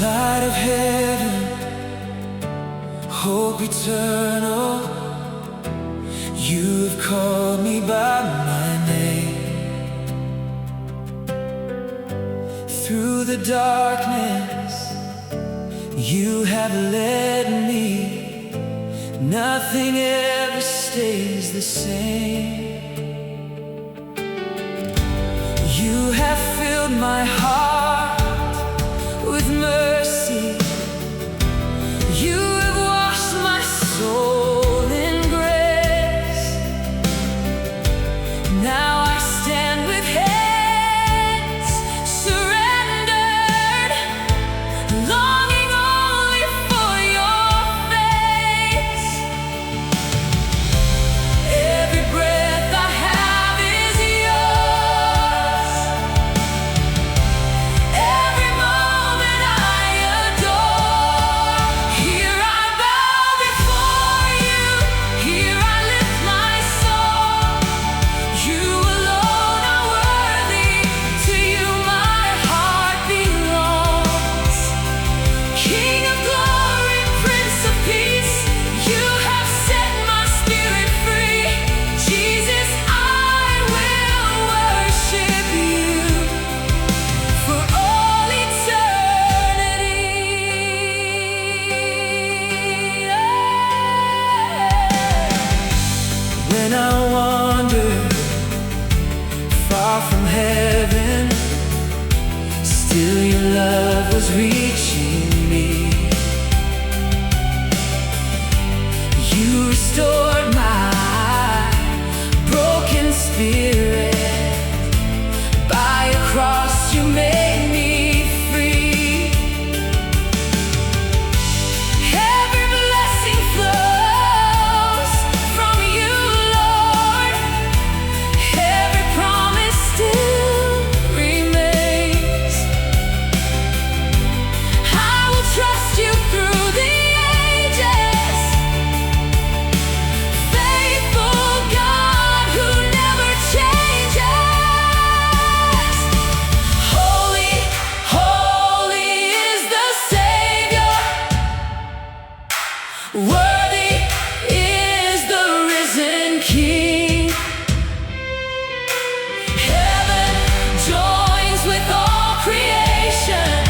Light of heaven, hope eternal, you have called me by my name. Through the darkness, you have led me. Nothing ever stays the same. You have filled my heart with mercy. You have washed my soul in grace. Now I stand with hands surrendered, longing only for your face. Every breath I have is yours. Every moment I adore. Here I bow before you. Here I lift my song. You alone are worthy. To you my heart belongs. King of glory, Prince of peace, you have set my spirit free. Jesus, I will worship you for all eternity. When I wander far from heaven, still your love was reaching me. You restored my broken spirit. By a cross you made me free. Every blessing flows from you, Lord. Every promise still remains. I will trust you through the ages. Faithful God who never changes. Holy, holy is the Savior. Worthy is the risen King. Heaven joins with all creation.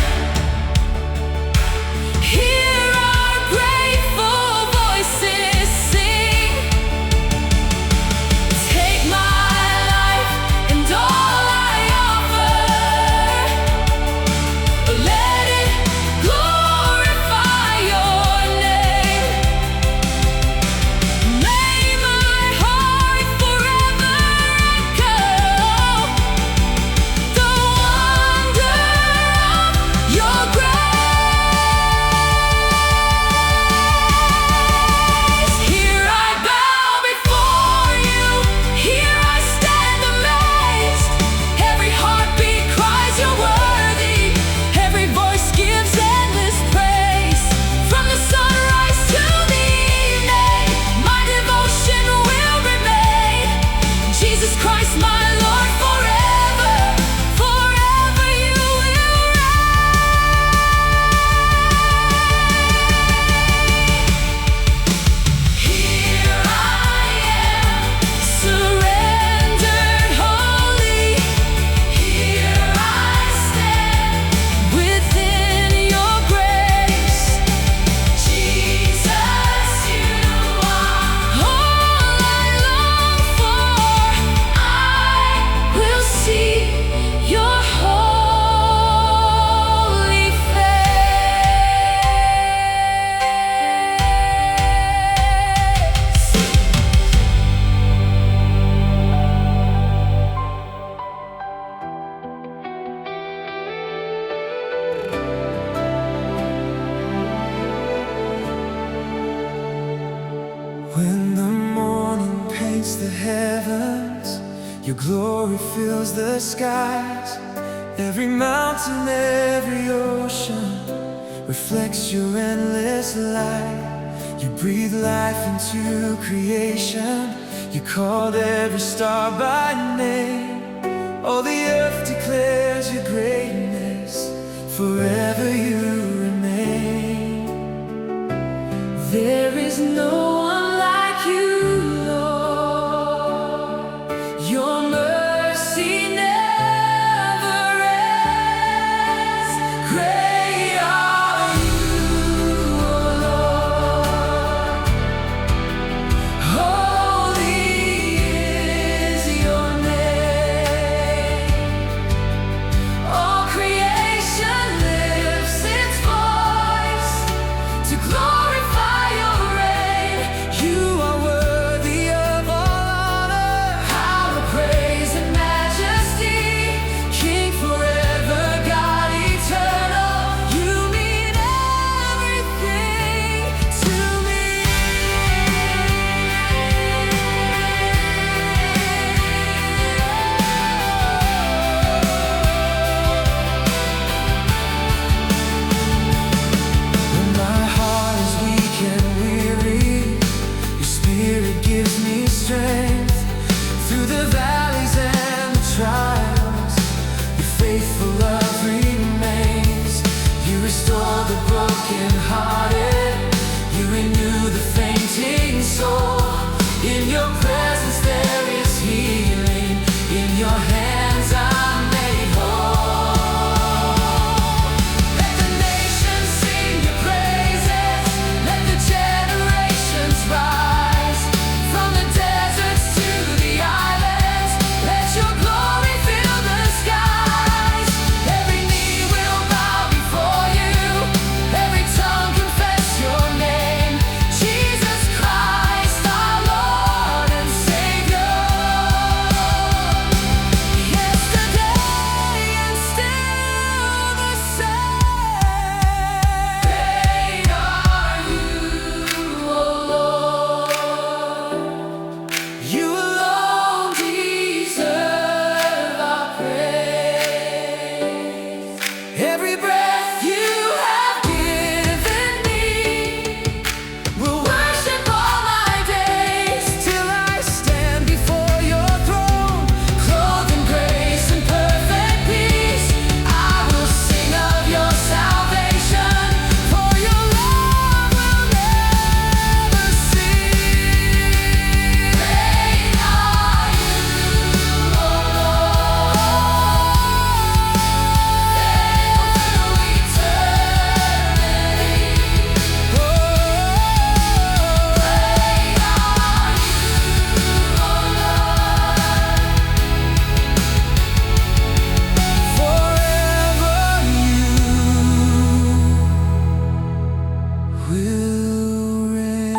Hear our grateful voices sing. Take my life and all I offer. Let it glorify your name. May my heart forever echo the wonder of your grace. Here I bow before you. Here I stand amazed. Every heartbeat cries you're worthy. Every voice gives endless praise. From the sunrise to the evening, my devotion will remain. Jesus Christ, my Lord, forever, forever you will reign. Here I am, surrendered wholly. Here I stand within your grace. Jesus, you are all I long for. I will see your holy face. When the morning paints the heavens, your glory fills the skies. Every mountain, every ocean reflects your endless light. You breathe life into creation. You called every star by name. All the earth declares your greatness. Forever you remain. brokenhearted, you renew the fainting soul. In your presence there is healing. In your hands I'm made whole. Let the nations sing your praises. Let the generations rise. From the deserts to the islands, let your glory fill the skies. Every knee will bow before you. Every tongue confess your name. Jesus Christ, our Lord and Savior. Yesterday and still the same. Great are you, O Lord. You alone deserve our praise. Every breath you have given me will worship all my days, till I stand before your throne, clothed in grace and perfect peace. I will sing of your salvation, for your love will never cease. Great are you, O Lord. Through eternity. Great are you, O Lord. Forever you will reign.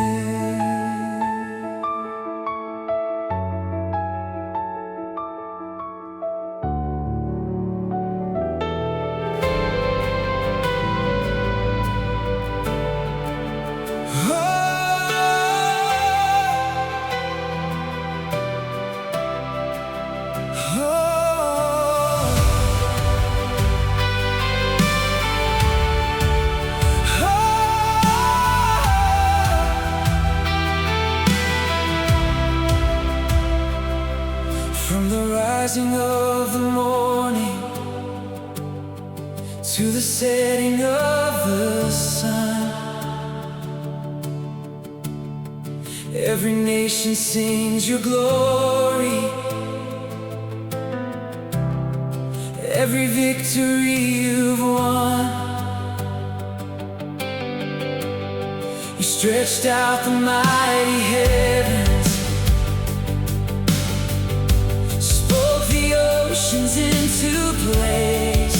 From the rising of the morning to the setting of the sun, every nation sings your glory. Every victory you've won, you stretched out the mighty heavens, spoke the oceans into place.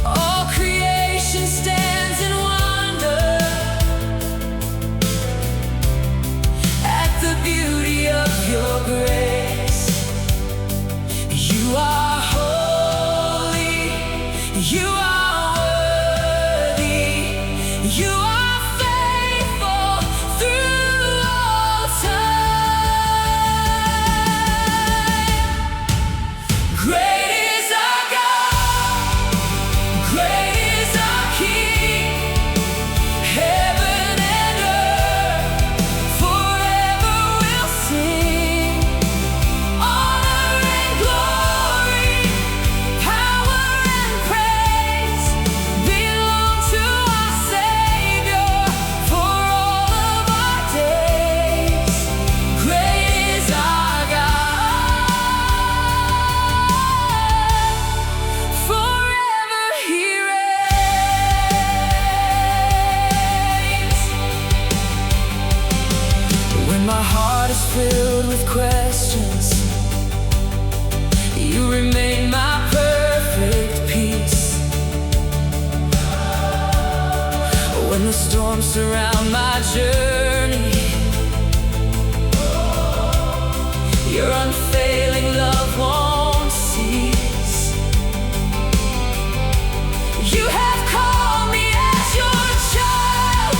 All creation stands in wonder at the beauty of your grace. You are holy, you are worthy, you are faithful through all time. Great is our God, great is our King. Heaven and earth forever will sing. Honor and glory, power and praise belong to our Savior for all of our days. Great is our God, forever He reigns. When my heart is filled with questions, you remain my perfect peace. When the storms surround my journey, your unfailing love won't cease. You have called me as your child.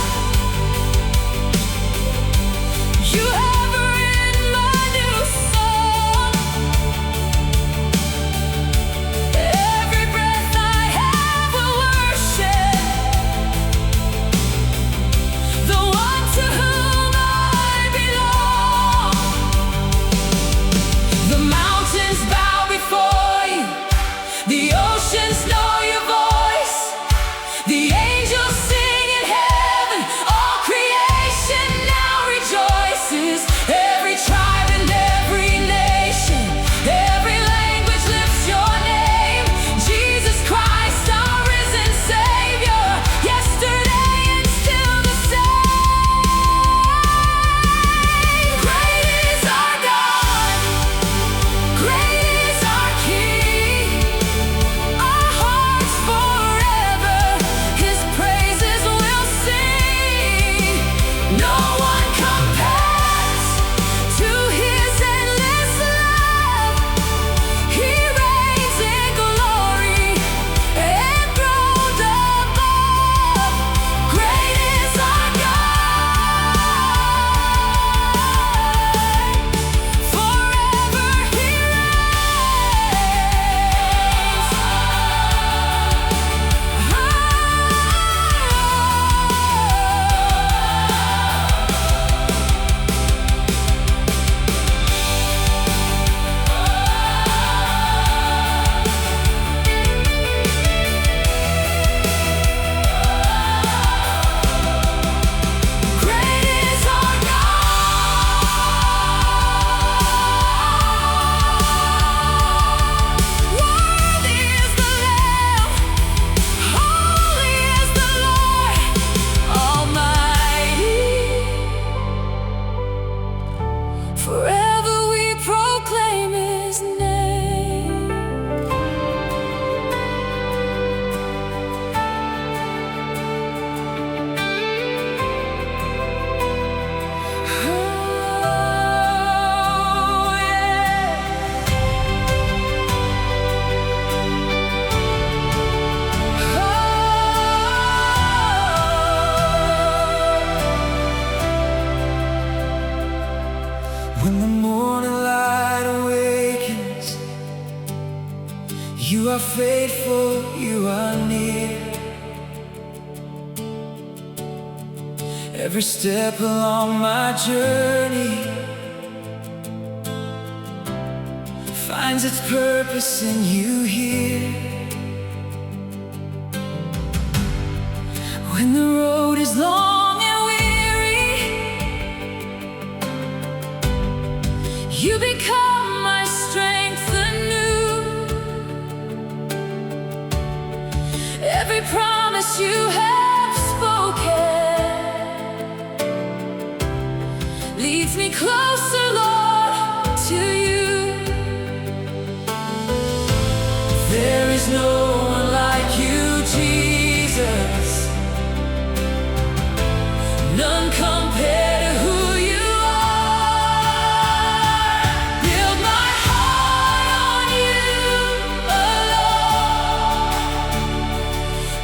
You have written my new song. Every breath I have will worship the one to You are faithful, you are near. Every step along my journey finds its purpose in you here. When the road is long and weary, you become my strength anew. Every promise you have spoken leads me closer, Lord, to you. There is no one like you, Jesus. None compare to who you are. Build my heart on you alone.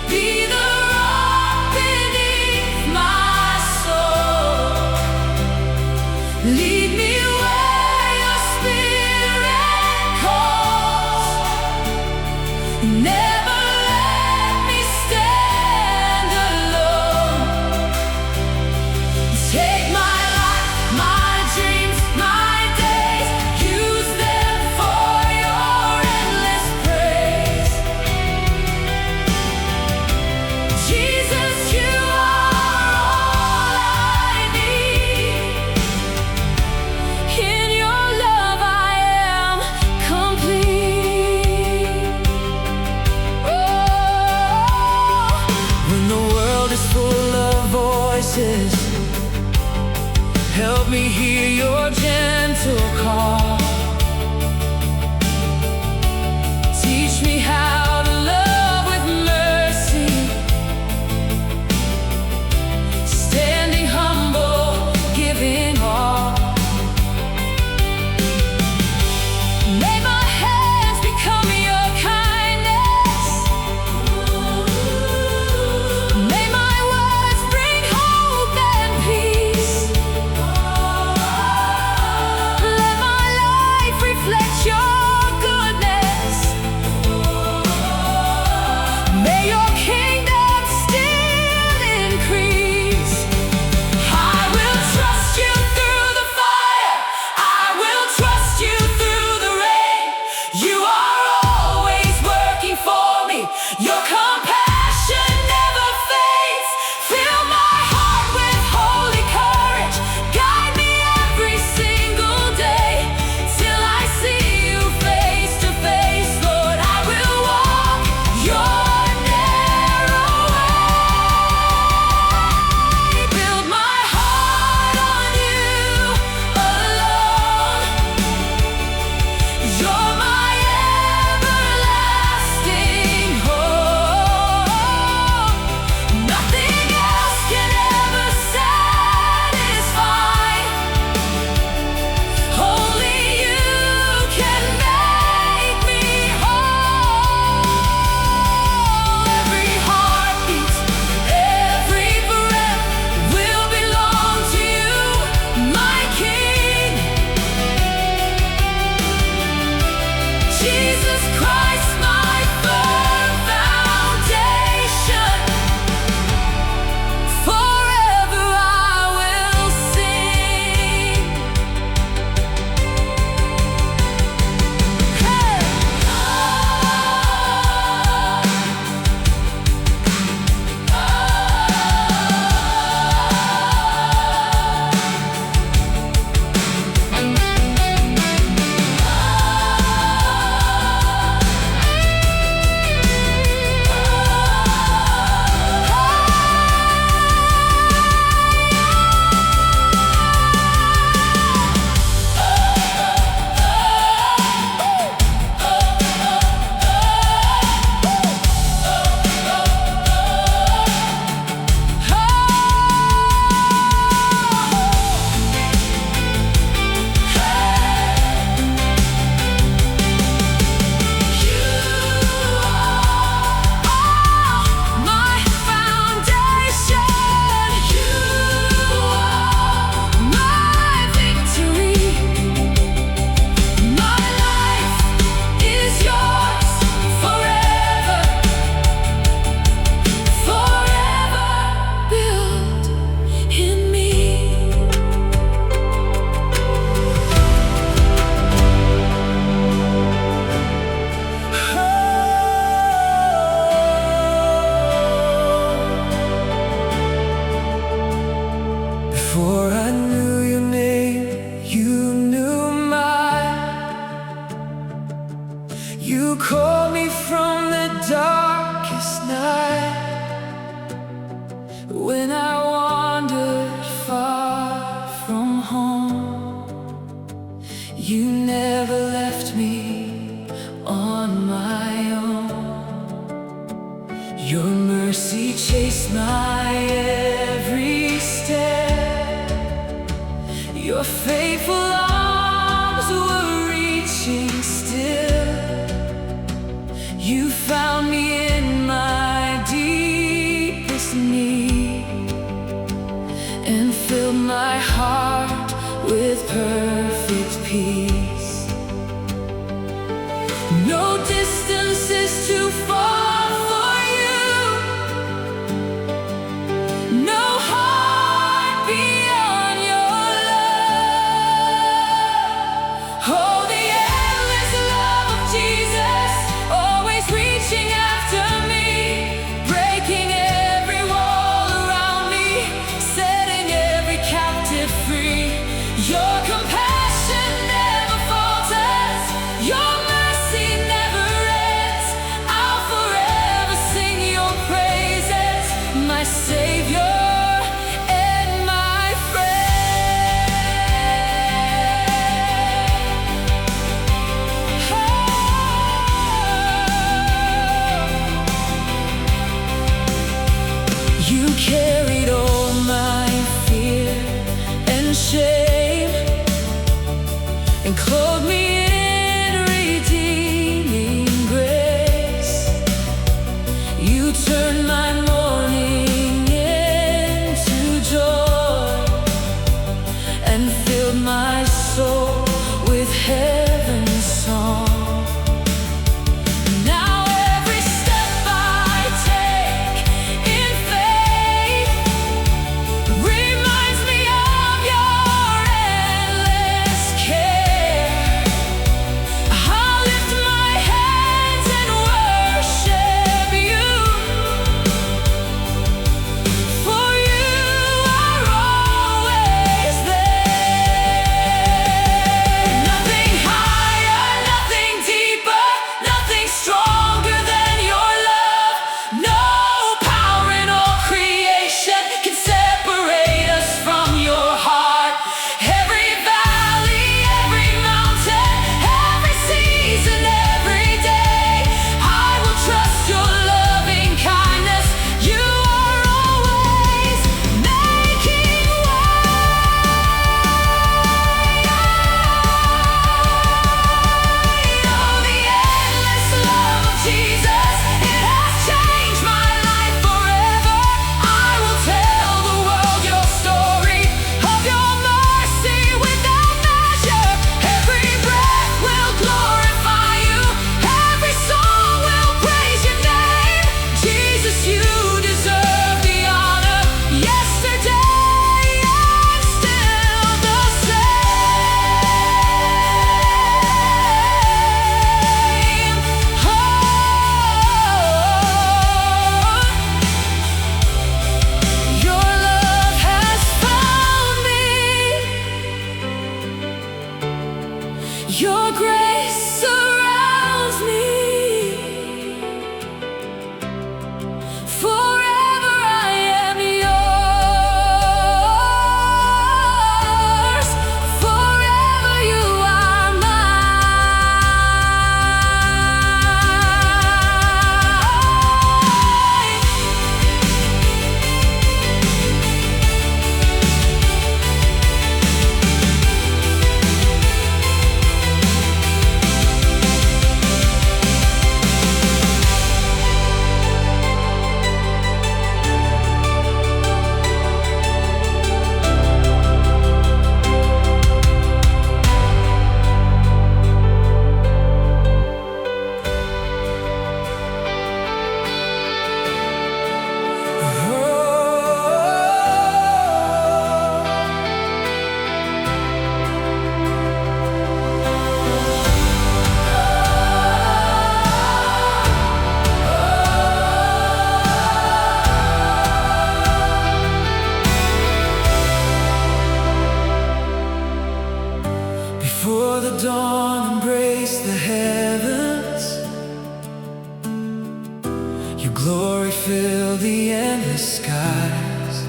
Be the rock beneath my soul. Lead me where your spirit calls. Never let me stand alone. Take my life, my dreams, my days, use them for your endless praise. Jesus, you are all I need. In your love I am complete. Oh, when the world is full of voices, help me hear your gentle call. Teach me how to love with mercy, standing humble, giving all. May my hands become your kindness. May my words bring hope and peace. Let my life reflect your goodness. May your kingdom still increase. I will trust you through the fire. I will trust you through the rain. You are always working for me. Your compassion never fades. Fill my heart with holy courage. Guide me every single day till I see you face to face. Lord, I will walk your narrow way. Build my heart on you alone. You're my everlasting hope. Nothing else can ever satisfy. Only you can make me whole. Every heartbeat, every breath will belong to you, my King. Jesus Christ, my firm foundation. Forever I will sing. Hey! You called me from the darkest night, when I wandered far from home. You never left me on my own. Your mercy chased my every step. Your faithful arms were reaching still. You found me in my deepest need and filled my heart with perfect peace. No distance is too far for you, no heart beyond your love. Oh, the endless love of Jesus, always reaching after me, breaking every wall around me, setting every captive free. Your compassion never falters, your mercy never Glory fill the endless skies.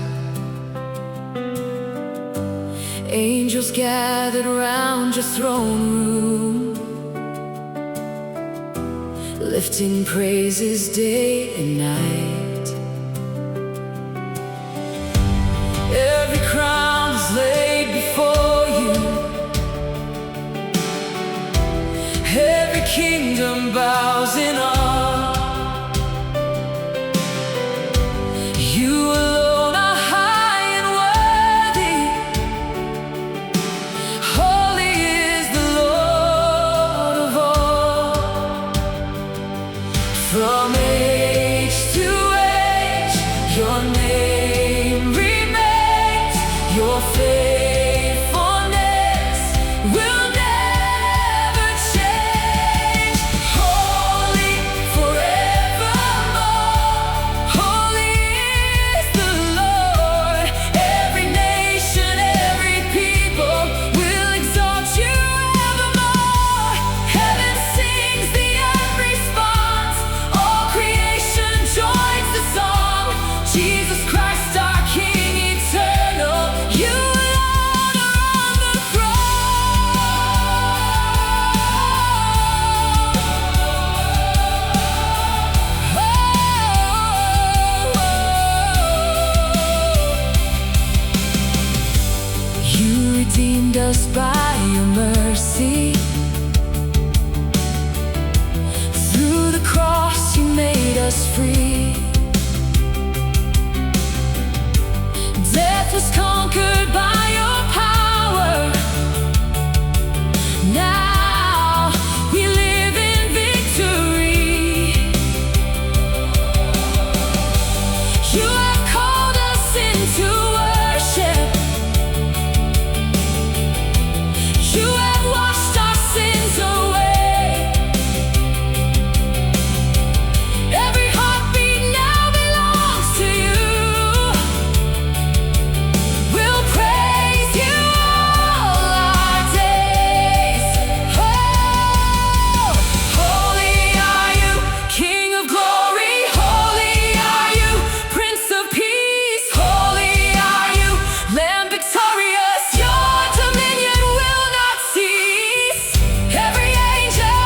Angels gathered round your throne room, lifting praises day and night. Every crown is laid before you, every kingdom bows in awe. You alone are high and worthy. Holy is the Lord of all. From age to age, your name remains. Your faithfulness will never change. Holy forevermore. Holy is the Lord. Every nation, every people will exalt you evermore. Heaven sings, the earth responds. All creation joins the song. Jesus Christ, our King eternal, you alone are on the throne. You redeemed us by your mercy. Through the cross you made us free. Death was conquered by your power. Now we live in victory. You have called us into worship. You have washed our sins away. Every heartbeat now belongs to you. We'll praise you all our days. Oh, holy are you, King of glory. Holy are you, Prince of peace. Holy are you, Lamb victorious. Your dominion will not cease. Every angel,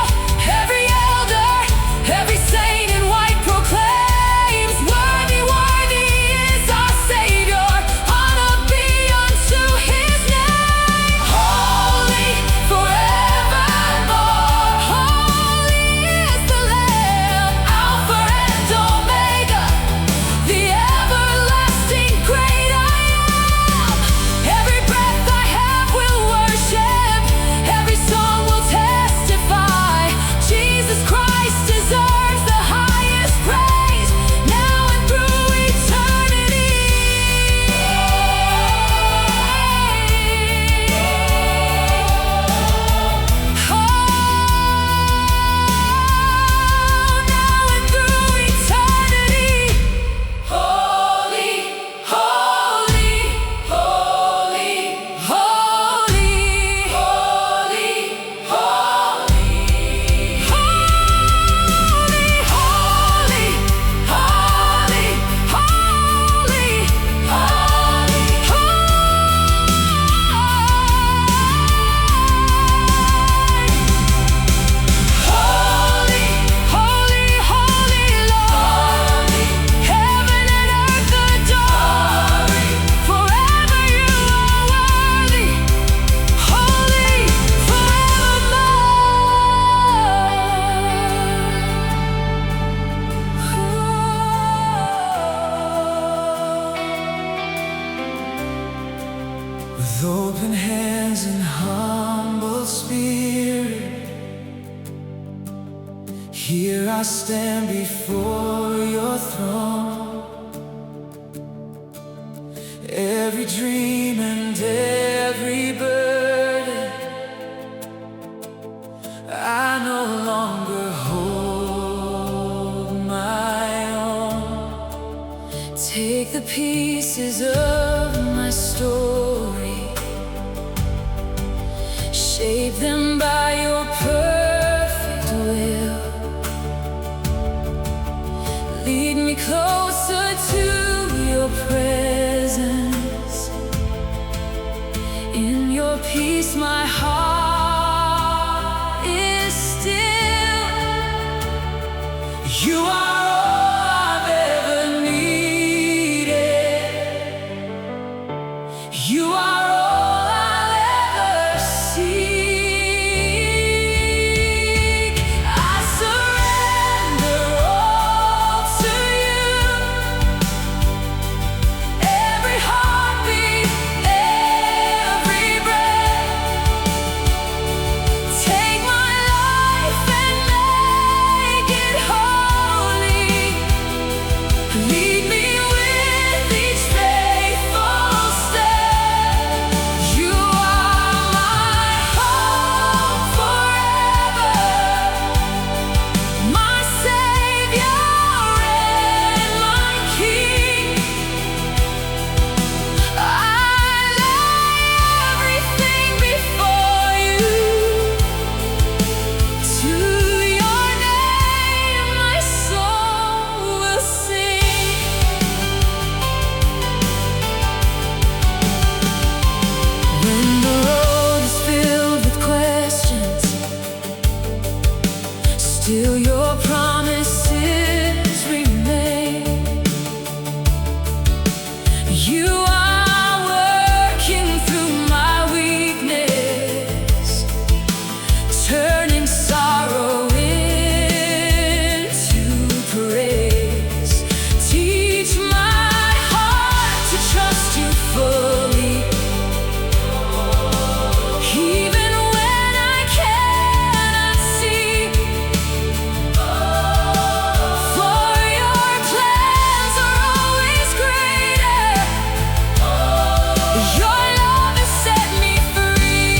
every elder, every saint in white proclaims, worthy, worthy is our Savior. Honor be unto his name. Holy forevermore. Holy is the Lamb, Alpha and Omega, the everlasting great I am. Every breath I have will worship. Every song will testify. Jesus Christ deserves the highest praise, now and through eternity. Oh, now and through eternity. Holy, holy, holy, holy, holy, holy, holy, holy, holy, holy, holy, holy Lord. Heaven and earth adore. Forever you are worthy. Holy forevermore. With open hands and humble spirit, here I stand before your throne. Every dream and every burden I no longer hold my own. Take the pieces of my story, shape them by your perfect will. Lead me closer to your presence. In your peace my heart is still. You are all I've ever needed. You are all I'll ever seek. I surrender all to you. Every heartbeat, every breath. Take my life and make it holy. Lead me with each faithful step. You are my hope forever, my Savior and my King. I lay everything before you. To your name my soul will sing. When the road is filled with questions, still your promises remain. You are working through my weakness, turning sorrow into praise. Teach my heart to trust you fully, even when I cannot see. For your plans are always greater. Your love has set me free.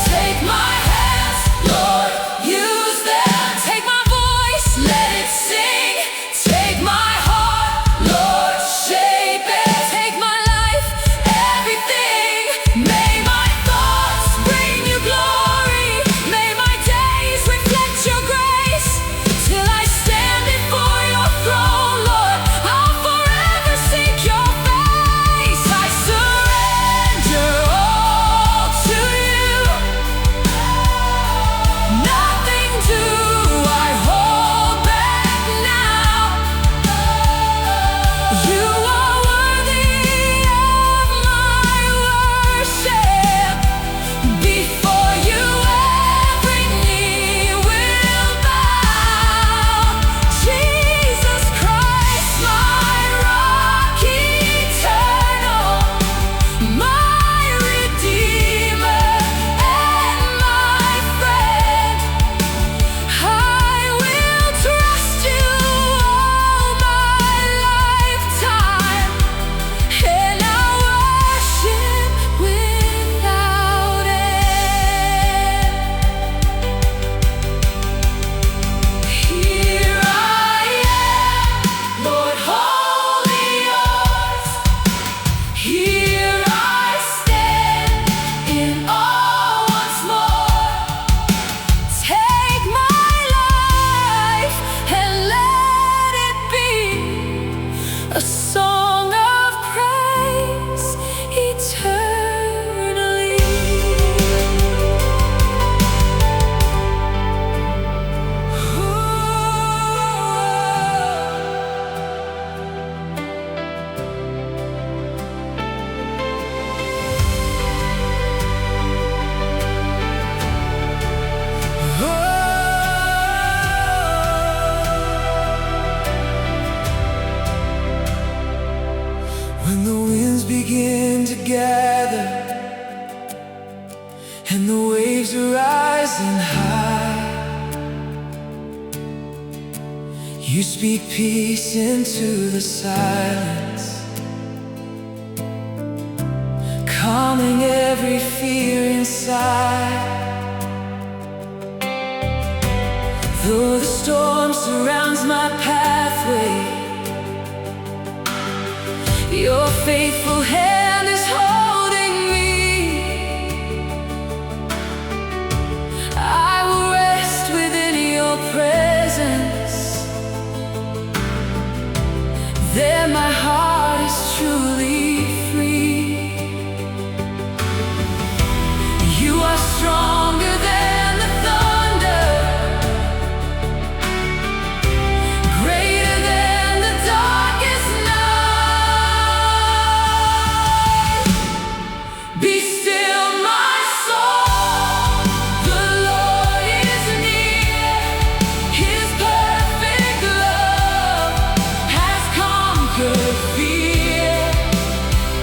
Take my hands, Lord, use them. Take my voice, let it sing. Take my heart, Lord, shape it. Take my life, everything. May my thoughts bring you glory. May my days reflect your grace. Till I stand before your throne, Lord, I'll forever seek your face. I surrender all to you. Nothing do I hold back now. You are worthy of my worship. Before you every knee will bow. Jesus Christ, my rock eternal, my Redeemer and my friend. I will trust you all my lifetime, and I'll worship without end. Here I am, Lord, wholly yours. Here I stand in awe once more. Take my life and let it be a song of praise eternally. When the winds begin to gather and the waves are rising high, you speak peace into the silence, calming every fear inside. Though the storm surrounds my pathway, your faithful hand is holding me. I will rest within truly free. You are stronger than the thunder, greater than the darkest night. Be still, my soul, the Lord is near. His perfect love has conquered fear.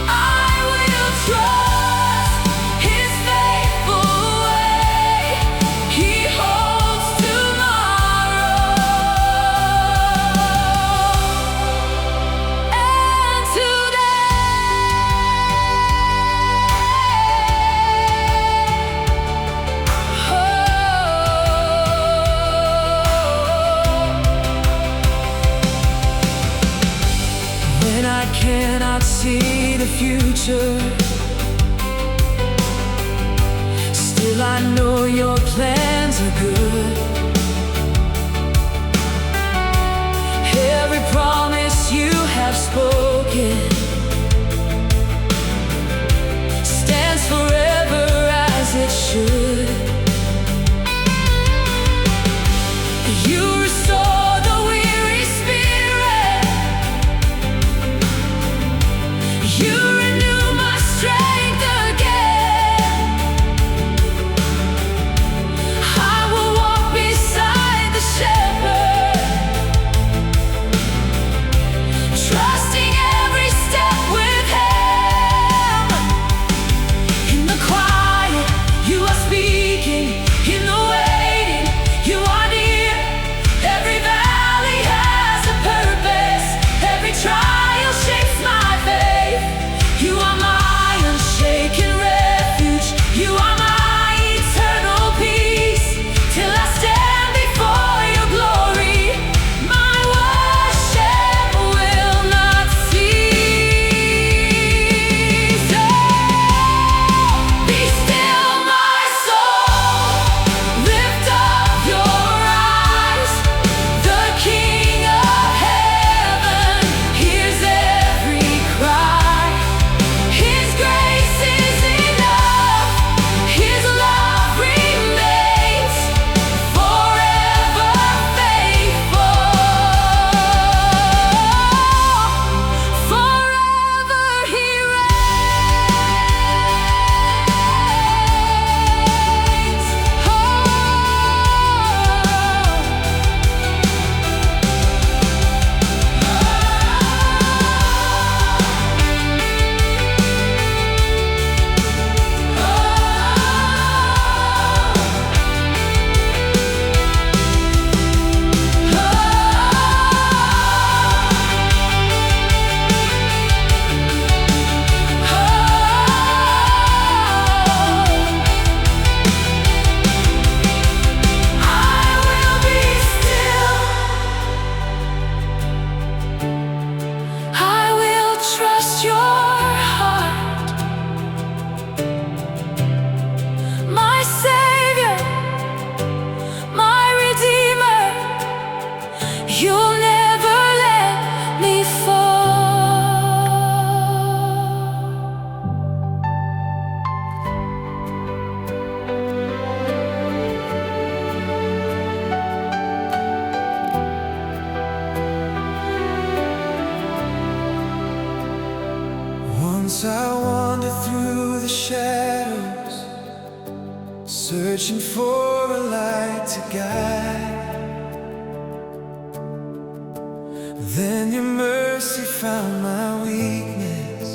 I will trust His faithful way. He holds tomorrow and when I cannot see the future, still I know your plans are good. Every promise you have spoken stands forever as it should. You restore the weary spirit. You renew my strength again. I will walk beside the shepherd, trusting every step with Him. In the quiet, you are speaking. In the waiting, you are near. Every valley has a purpose. Every trial shapes my faith. You are my unshaken refuge. You are my eternal peace. Till I stand before your glory, my worship will not cease. Oh, be still, my soul. Lift up your eyes. The King of heaven hears every cry. His grace is enough. His love remains forever faithful. Forever He reigns. I will be still. I will trust your heart, my Savior, my Redeemer. You'll never let me fall. Once I wandered through the shadows, searching for a light to guide. Then your mercy found my weakness,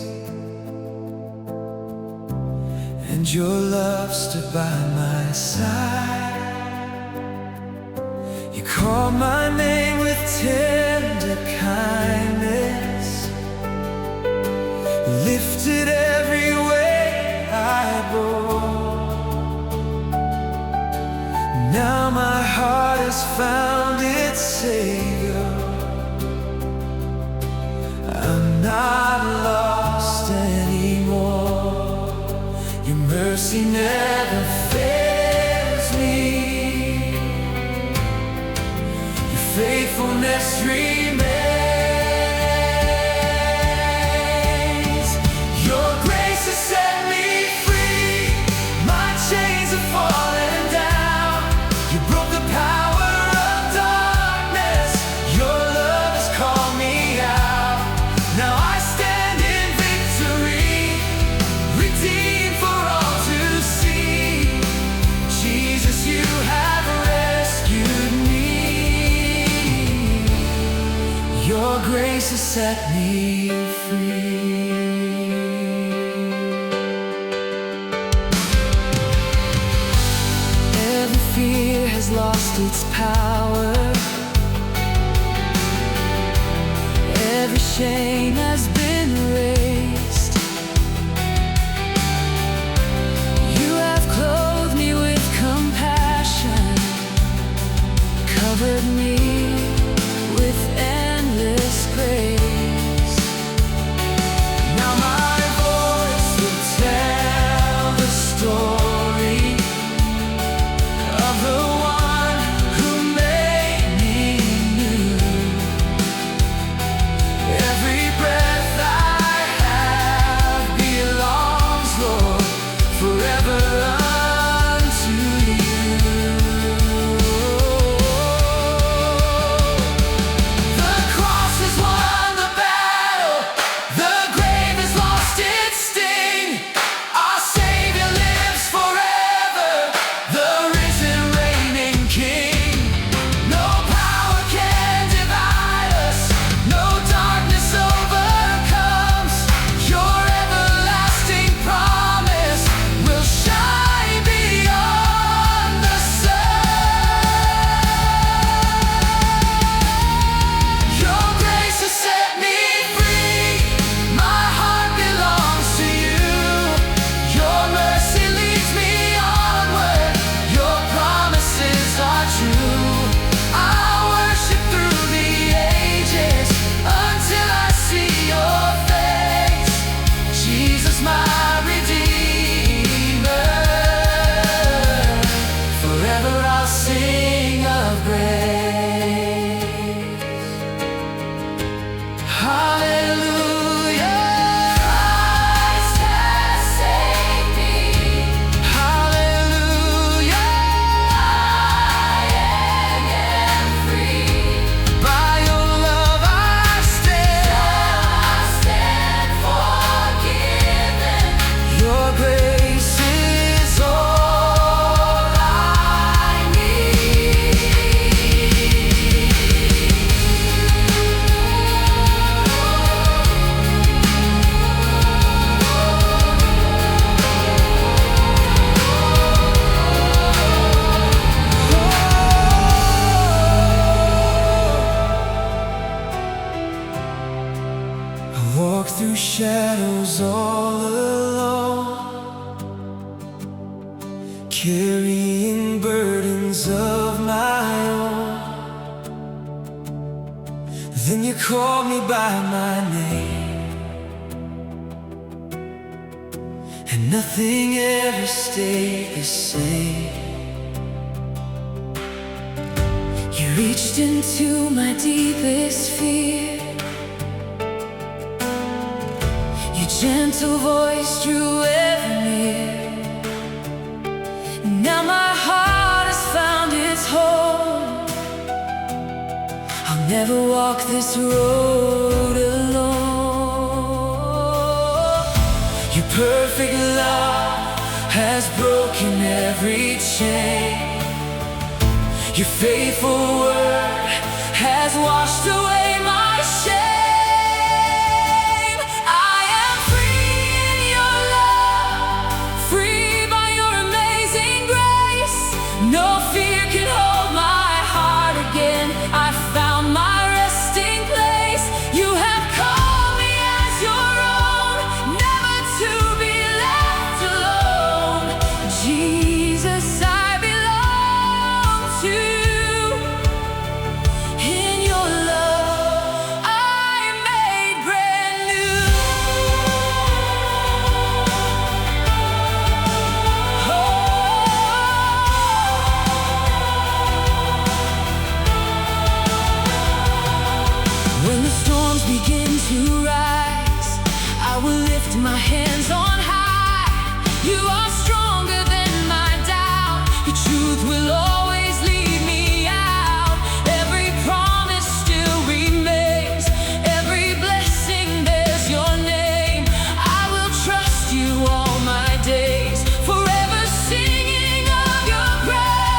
and your love stood by my side. You called my name with tender kindness, lifted every weight I bore. Now my heart has found its Savior. I'm not lost anymore. Your mercy never fails me. Your faithfulness remains. Jesus, you have rescued me. Your grace has set me free. Every fear has lost its power. Every shame has been erased. You have clothed me with compassion, covered me with endless grace. Now my voice will tell the story of the one who made me new. Every breath I have belongs, Lord, forever unto you. The cross has won the battle, the grave has lost its sting. Our Savior lives forever, the risen reigning King. No power can divide us, no darkness overcomes. Your everlasting promise will shine beyond the sun. Your grace has set me free. My heart belongs to you. Your mercy leads me onward. Your promises are true. I'll worship through the ages until I see your face. Jesus, my Redeemer. Forever I'll sing of grace. Hallelujah. Christ has saved me. Hallelujah. I am free. By your love I stand forgiven. Your grace is all I need. I walk through shadows all alone, carrying burdens of my own. Then you call me by my name, and nothing ever stayed the same. You reached into my deepest fear. Your gentle voice drew ever near. Now my heart has found its home. I'll never walk this road alone. Your perfect love has broken every chain. Your faithful word has washed away my shame. I am free in your love, free by your amazing grace. No fear can hold my heart again. I found my resting place. You have called me as your own, never to be left alone. Jesus, I belong to you. In your love, I'm made brand new. When the storms begin to rise, I will lift my hands on high. You are stronger than my doubt. Your truth will always lead me out. Every promise still remains. Every blessing bears your name. I will trust you all my days, forever singing of your praise.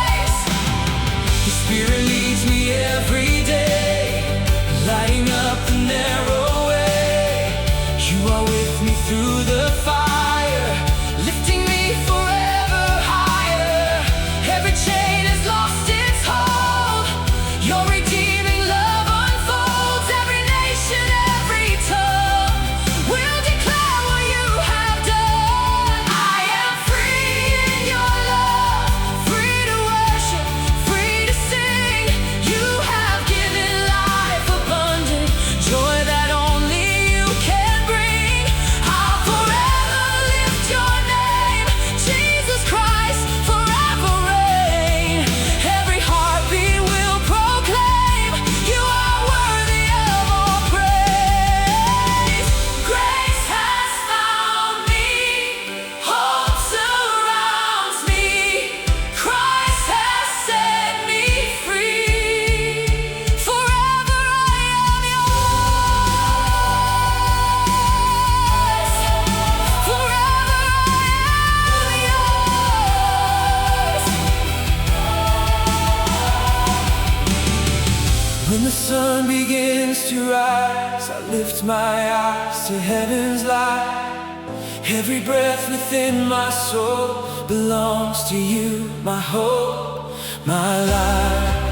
sun begins to rise, I lift my eyes to heaven's light. Every breath within my soul belongs to you, my hope, my life.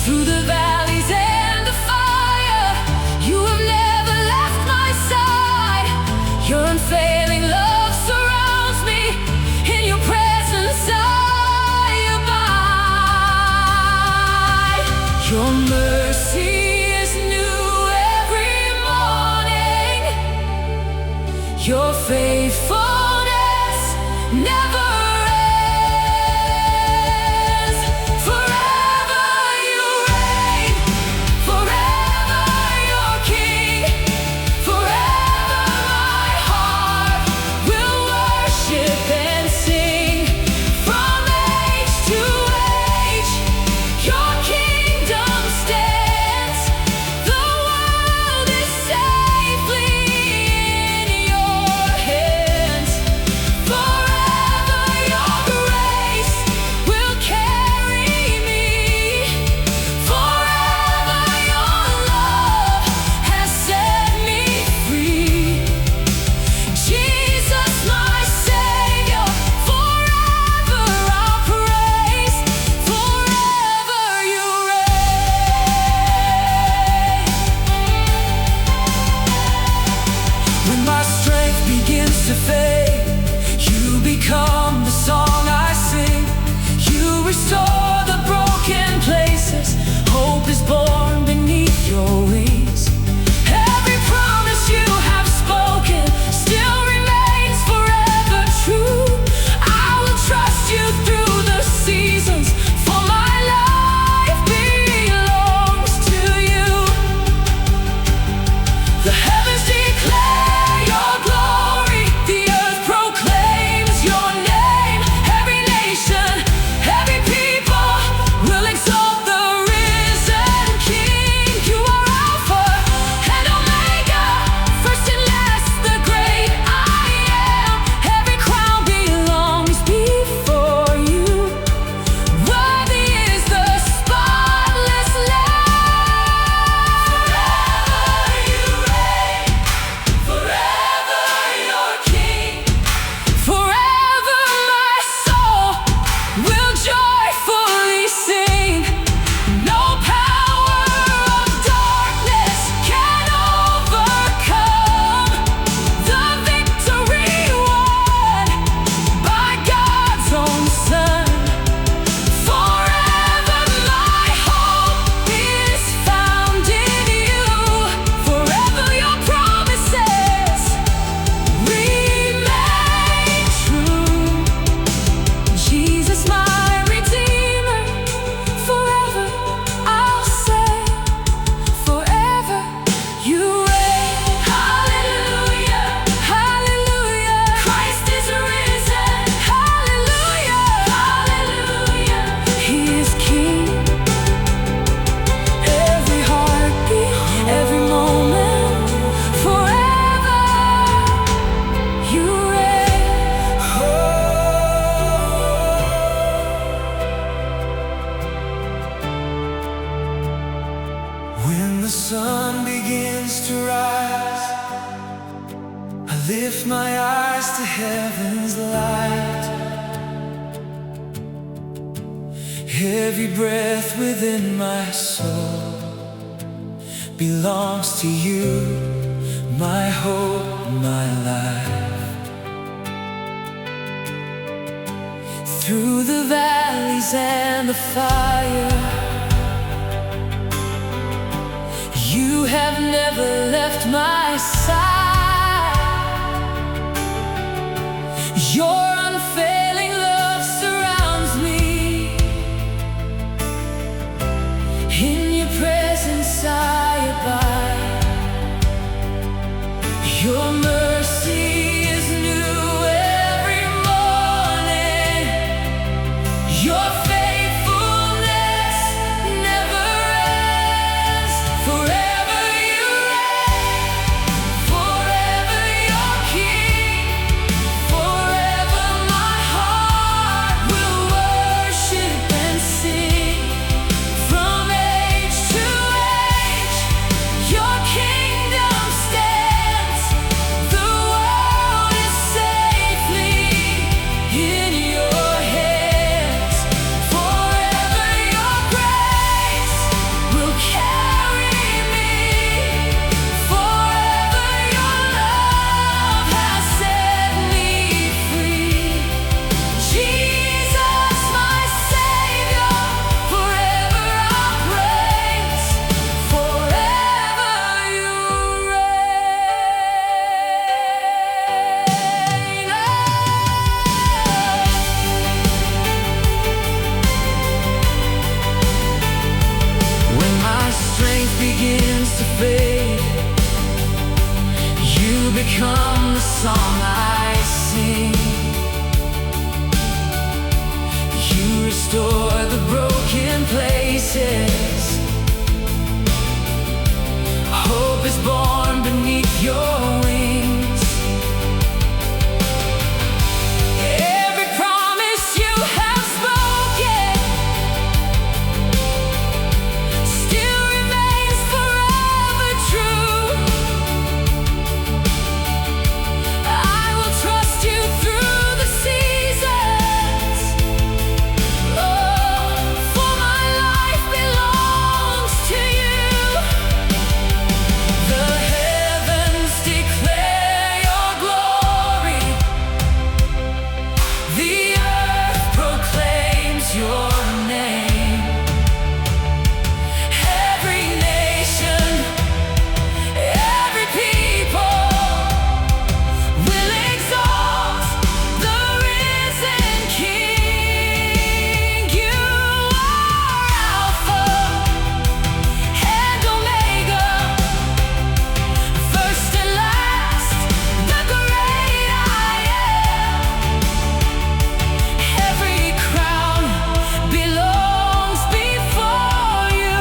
Through the valleys and the fire, you have never left my side. Your unfailing love surrounds me. In your presence I abide. Your mercy is new every morning. Your faithfulness never ends. Forever you reign, forever you're king. Forever my heart will worship and sing. From age to age, your kingdom stands. The world is safely in your hands. Forever your grace will carry me. Forever your love has set me free. Jesus my Savior, forever I'll praise. Forever you reign. When my strength begins to fade, you become the song I sing. You restore the broken places. Hope is born beneath your wings. Every promise you have spoken still remains forever true. I will trust you through the seasons, for my life belongs to you. The heavens declare your glory, the earth proclaims your name. Every nation, every people will exalt the risen King. You are Alpha and Omega, first and last, the great I am. Every crown belongs before you. Worthy is the spotless Lamb. Forever you reign, forever you're King. Forever my soul will joyfully sing. No power of darkness can overcome the victory won by God's own Son. Forever my hope is found in you. Forever your promises remain true. Jesus my Redeemer, forever I'll say, forever you reign. Hallelujah, hallelujah, Christ is risen. Hallelujah, hallelujah, He is King. Every heartbeat, every moment, forever you reign. When the sun begins to rise, I lift my eyes to heaven's light. Every breath within my soul belongs to you, my hope, my life. Through the valleys and the fire, you have never left my side. Your unfailing love surrounds me. In your presence I abide. Your mercy is new every morning. Your faithfulness never ends. Forever you reign, become the song I sing. You restore the broken places. Hope is born beneath your wings. Every promise you have spoken still remains forever true. I will trust you through the seasons. Oh, for my life belongs to you. The heavens declare your glory. The earth proclaims your name. Every nation, every people will exalt the risen King. You are Alpha and Omega, first and last, the great I am. Every crown belongs before you.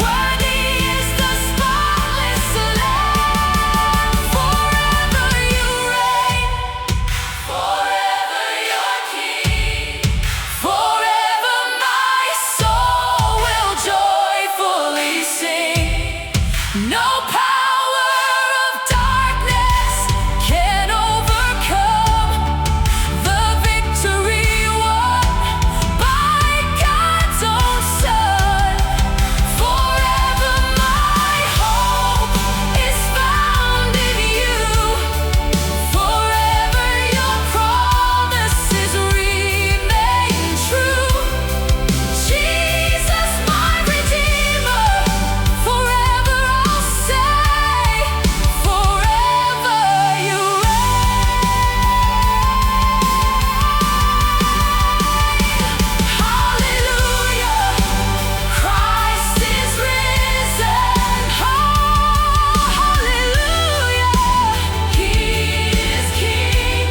Worthy is the spotless Lamb. Forever you reign, forever your King. Forever my soul will joyfully sing. No power of darkness can overcome the victory won by God's own Son. Forever my hope is found in you. Forever your promises remain true. Jesus, my Redeemer, forever I'll say, forever you reign. Hallelujah, Christ is risen. Hallelujah, He is King.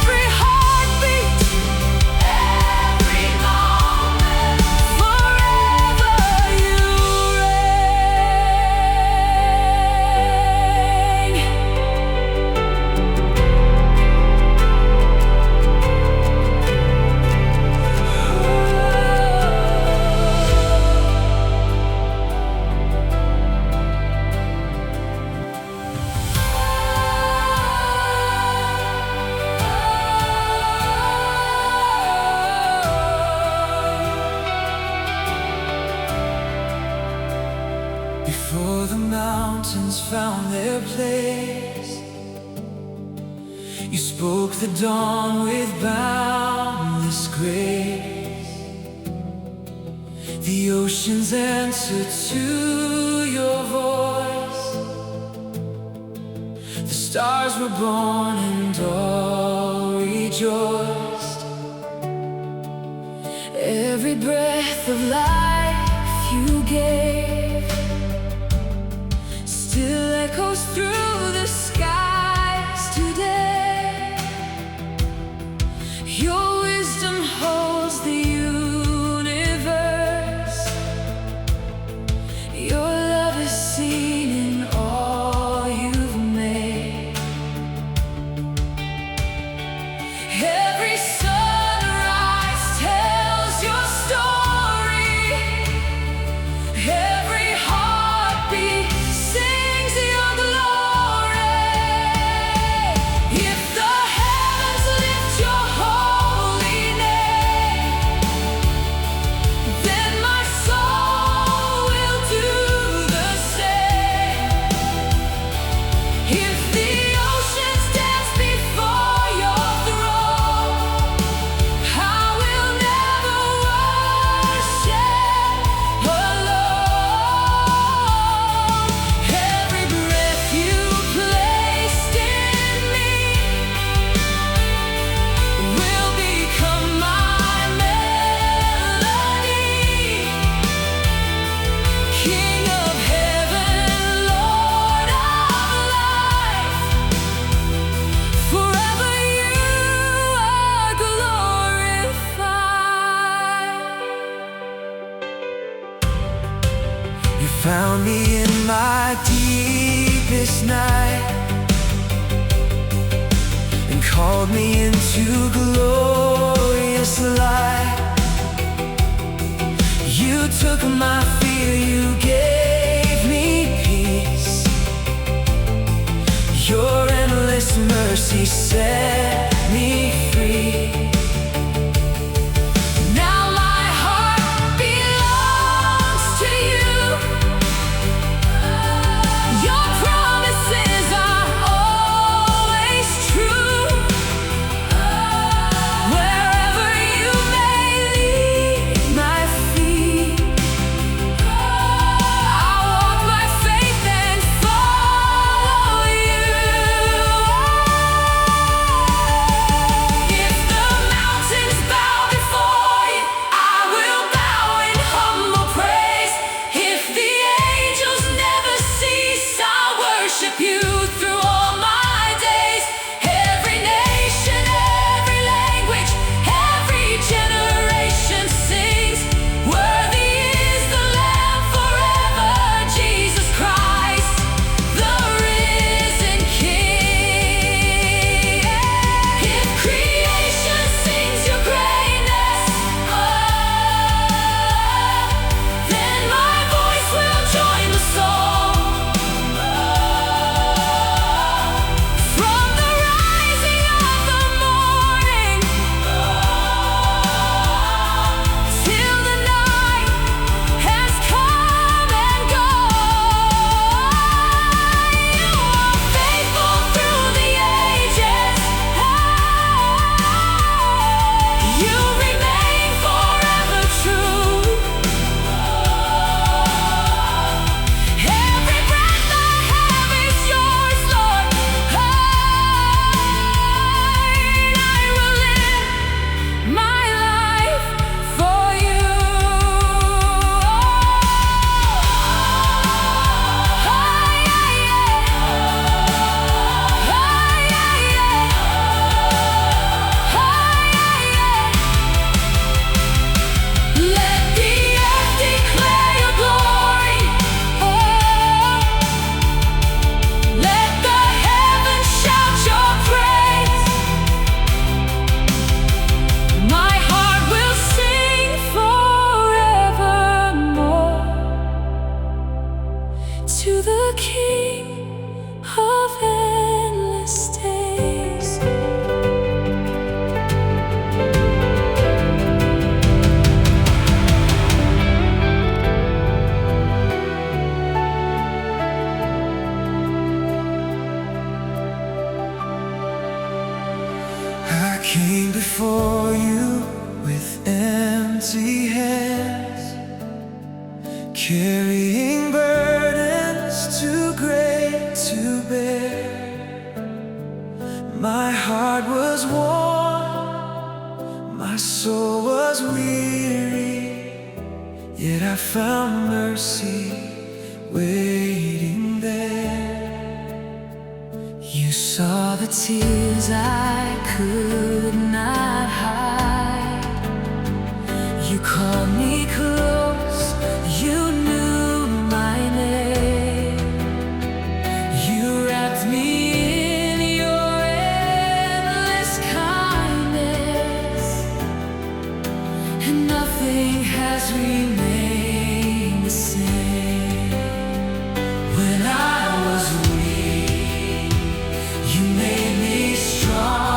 Every heartbeat, every moment, forever you Before the mountains found their place, you spoke the dawn with boundless grace. The oceans answer to your voice. The stars were born and all rejoiced. Every breath of life you gave still echoes through the skies today. Your wisdom holds the universe. Your love is seen in all you've made. Every sunrise tells your story. darkest night and called me into glorious light. You took my fear, you gave me peace. Your endless mercy set me free. Now my heart belongs to you. Your promises are always true. Wherever you may lead my feet, I'll walk by faith and follow you. If the mountains bow before you, I will bow in humble praise. If the angels never cease, I'll worship you through all my days. Every nation, every language, every generation sings, worthy is the Lamb forever, Jesus Christ, the risen King. If creation sings your greatness, then my voice will join the song. From the rising of the morning till the night has come and gone, you are faithful through the ages. You remain forever true. Every breath I have is yours, Lord. I will live my life for you. Let the earth declare your glory. Let the heavens shout your praise. My heart will sing forevermore to the King of endless days. I came before you with empty hands, carrying burdens too great to bear. My heart was worn, my soul was weary, yet I found mercy waiting there. You saw the tears I could not hide. You called me close, you knew my name. You wrapped me in your endless kindness, and nothing has remained the same. When I was weak, you made me strong.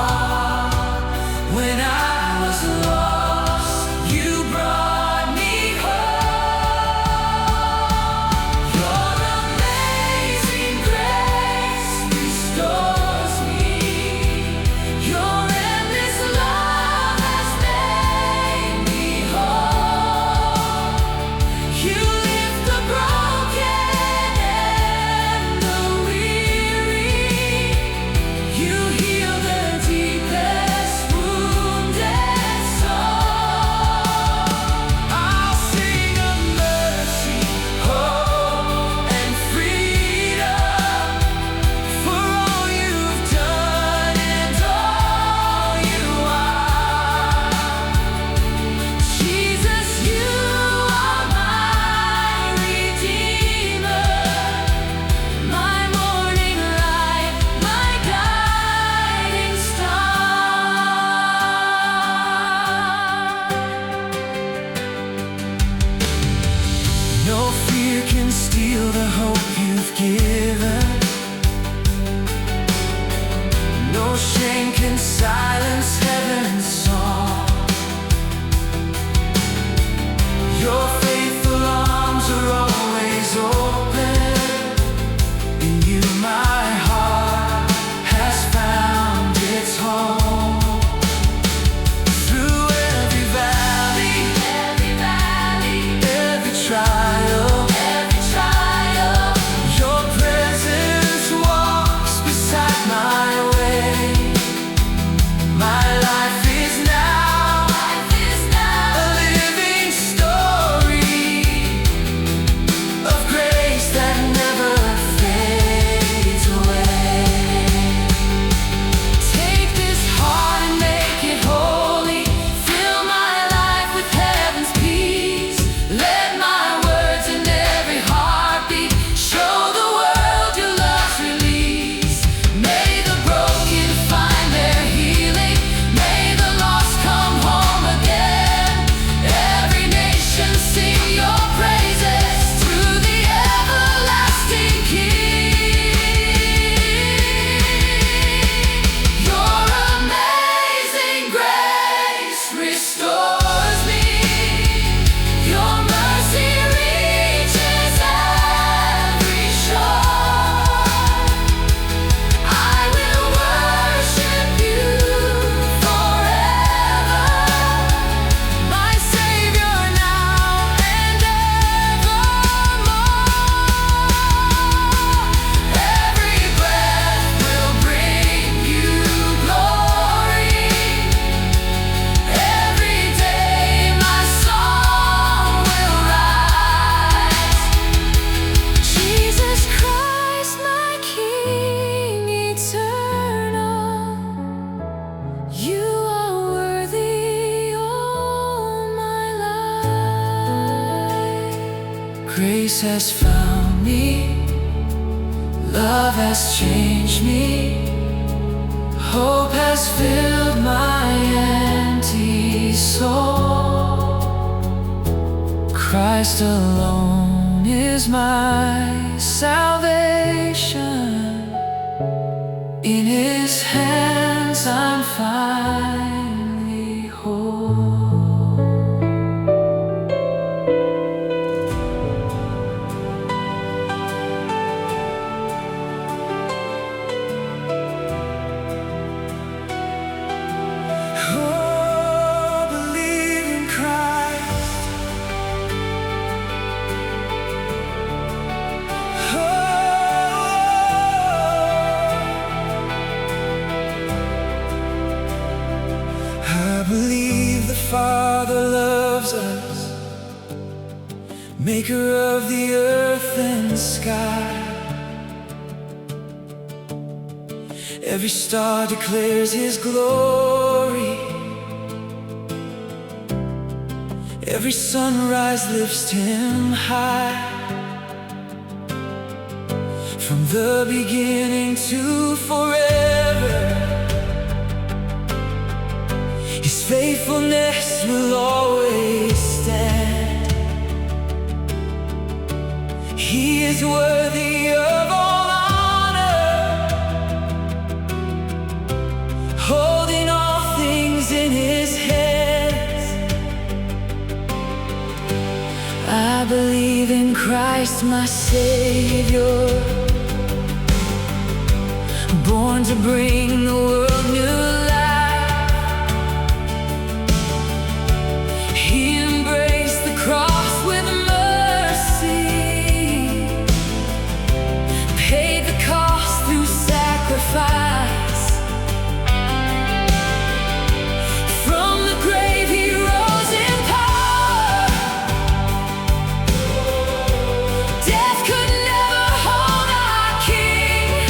name can silence heaven's song. Your faithful arms are always open. In you my heart has found its home. Through every valley, every trial, your presence walks beside my way. My life is now a living story of grace that never fades away. Take this heart and make it holy. Fill my life with heaven's peace. Let my words and every heartbeat show the world your love's release. May the broken find their healing. May the lost come home again. Every nation sing your praises through the everlasting King. Your amazing grace restores me. Your mercy reaches every shore. I will worship you forever, my Savior now and evermore. Every breath will bring you glory. Every day my song will rise. Jesus Christ, my King eternal, you are worthy all my life. Grace has found me, love has changed me, hope has filled my empty soul. Christ alone is my salvation. In His hands I'm finally whole. Oh, believe in Christ. I believe the Father loves us, maker of the earth and sky. Every star declares His glory. Every sunrise lifts Him high. From the beginning to forever, His faithfulness will always stand. He is worthy of all honor, holding all things in His hands. I believe in Christ, my Savior, born to bring the world new life. He embraced the cross with mercy, paid the cost through sacrifice. From the grave He rose in power. Death could never hold our King.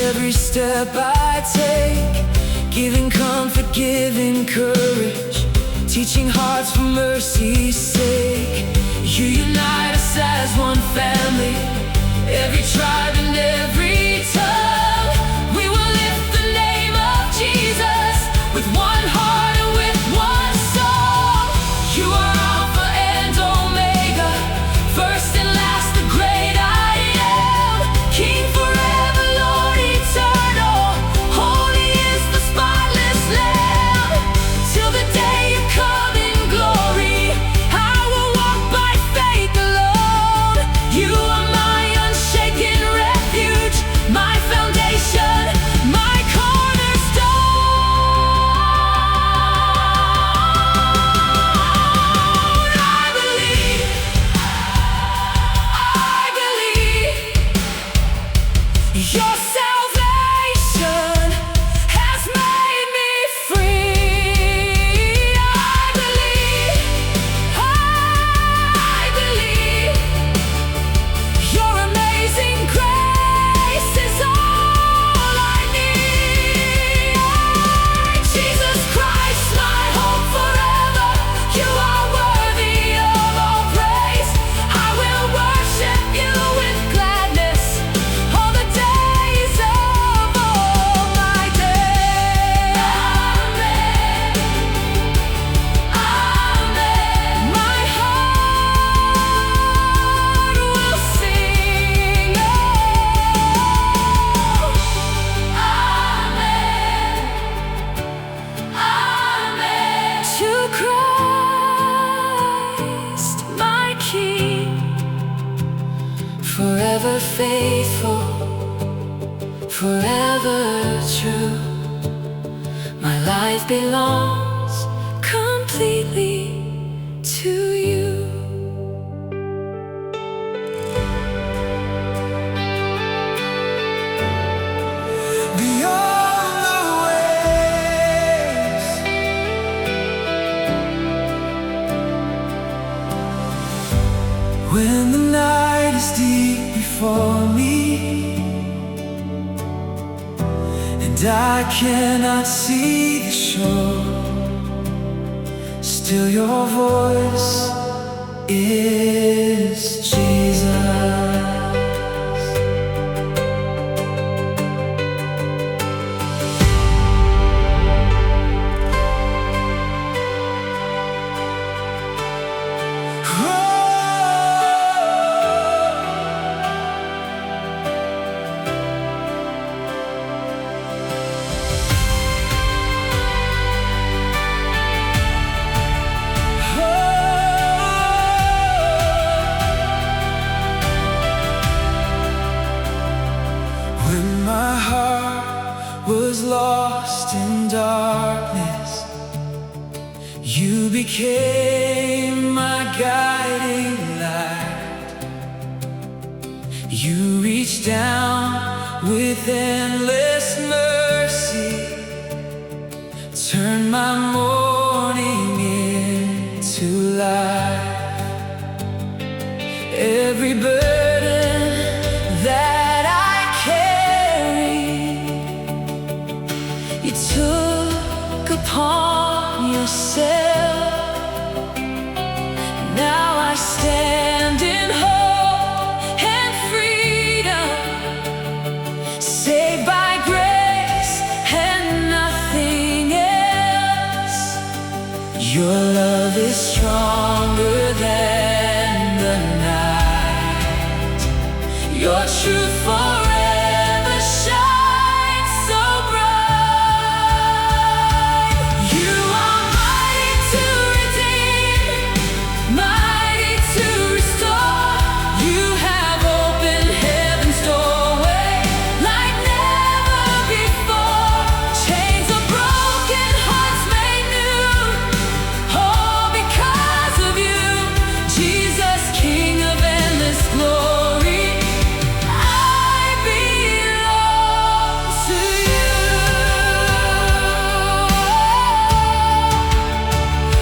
every step I take, giving comfort, giving courage, teaching hearts for mercy's sake. You unite us as one family, every tribe and every tongue. We will lift the name of Jesus with one heart and with one song. You are Alpha and Omega, first and last, the great I am. King forever, Lord eternal, holy is the spotless Lamb. Till the day you come in glory, I will walk by faith alone. You are my unshaken refuge, my foundation, my cornerstone. I believe your salvation has made me free. I believe your amazing grace is all I need. Jesus Christ, my hope forever, you are worthy of all praise. I will worship you with gladness all the days of all my days. Amen. Amen. My heart will sing. Oh, amen. Amen. To Christ, my King, forever faithful, forever true. My life belongs completely to you. Beyond the waves, when the night is deep before me and I cannot see the shore, still your voice is Jesus. When my heart was lost in darkness, you became my guiding light. You reached down with endless mercy, turned my morning into light. Every burden that I carried, you took upon yourself. Now I stand in hope and freedom, saved by grace and nothing else. Your love is stronger than the night. Your truth forever shines so bright. You are mighty to redeem, mighty to restore. You have opened heaven's doorway like never before. Chains are broken, hearts made new, all because of you, Jesus, King of endless glory. I belong to you.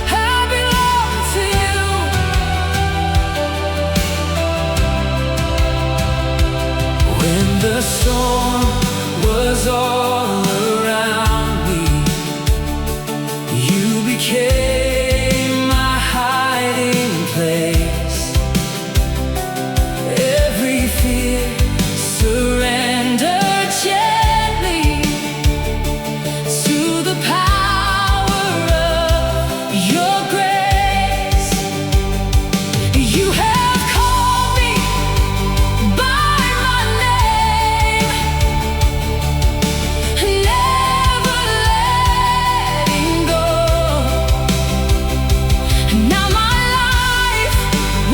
I belong to you. When the storm was was all around me. You became my hiding place. Every fear surrendered gently to the power of your grace. You have called me by my name, never letting go. Now my life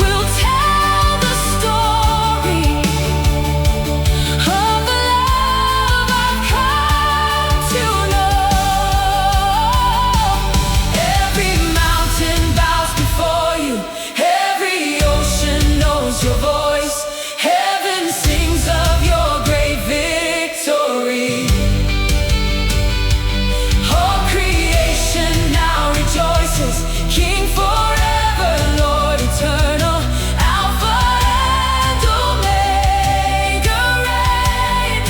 will tell the story of the love I've come to know. Every mountain bows before you, every ocean knows your voice. Heaven sings of your great victory. All creation now rejoices, King forever, Lord eternal, Alpha and Omega reign.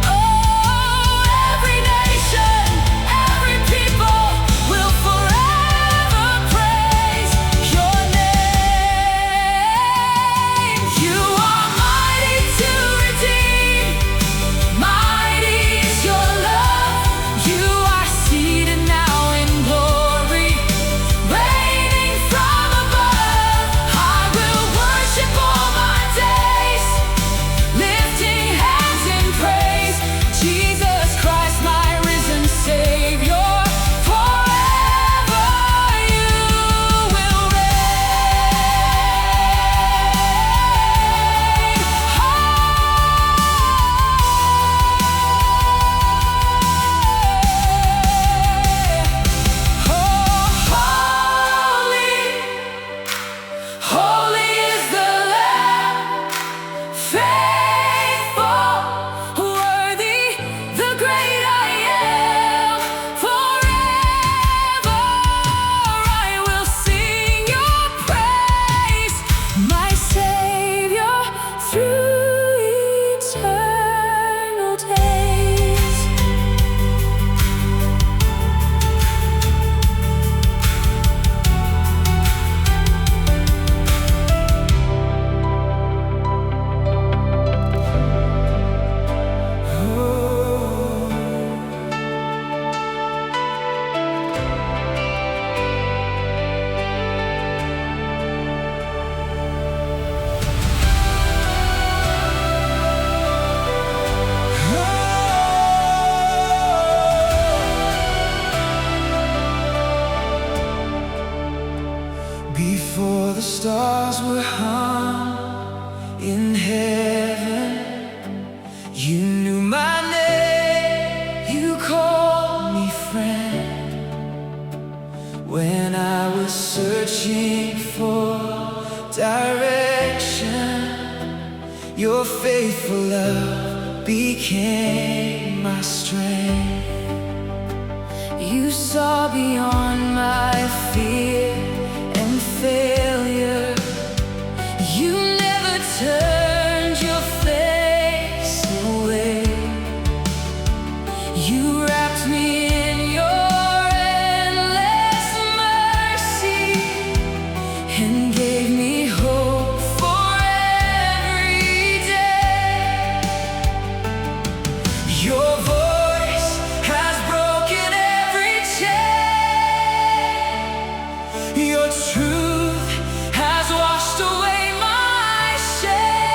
Oh, every nation, every people will forever praise your name. You are mighty to redeem, mighty is your love. You are seated now in glory, reigning from above. I will worship all my days, lifting hands in praise. Jesus Christ, my risen Savior, forever you will Holy is the Lamb, faithful, worthy, the great I am. Forever I will sing your praise, my Savior, through eternal days. Before the stars were hung in heaven, you knew my name, you called me friend. When I was searching for direction, your faithful love became my strength. You saw beyond my fear and failure. You never turned your face away. You wrapped me in your endless mercy and gave me hope for every day. Your voice has broken every chain. Your truth has washed away my shame.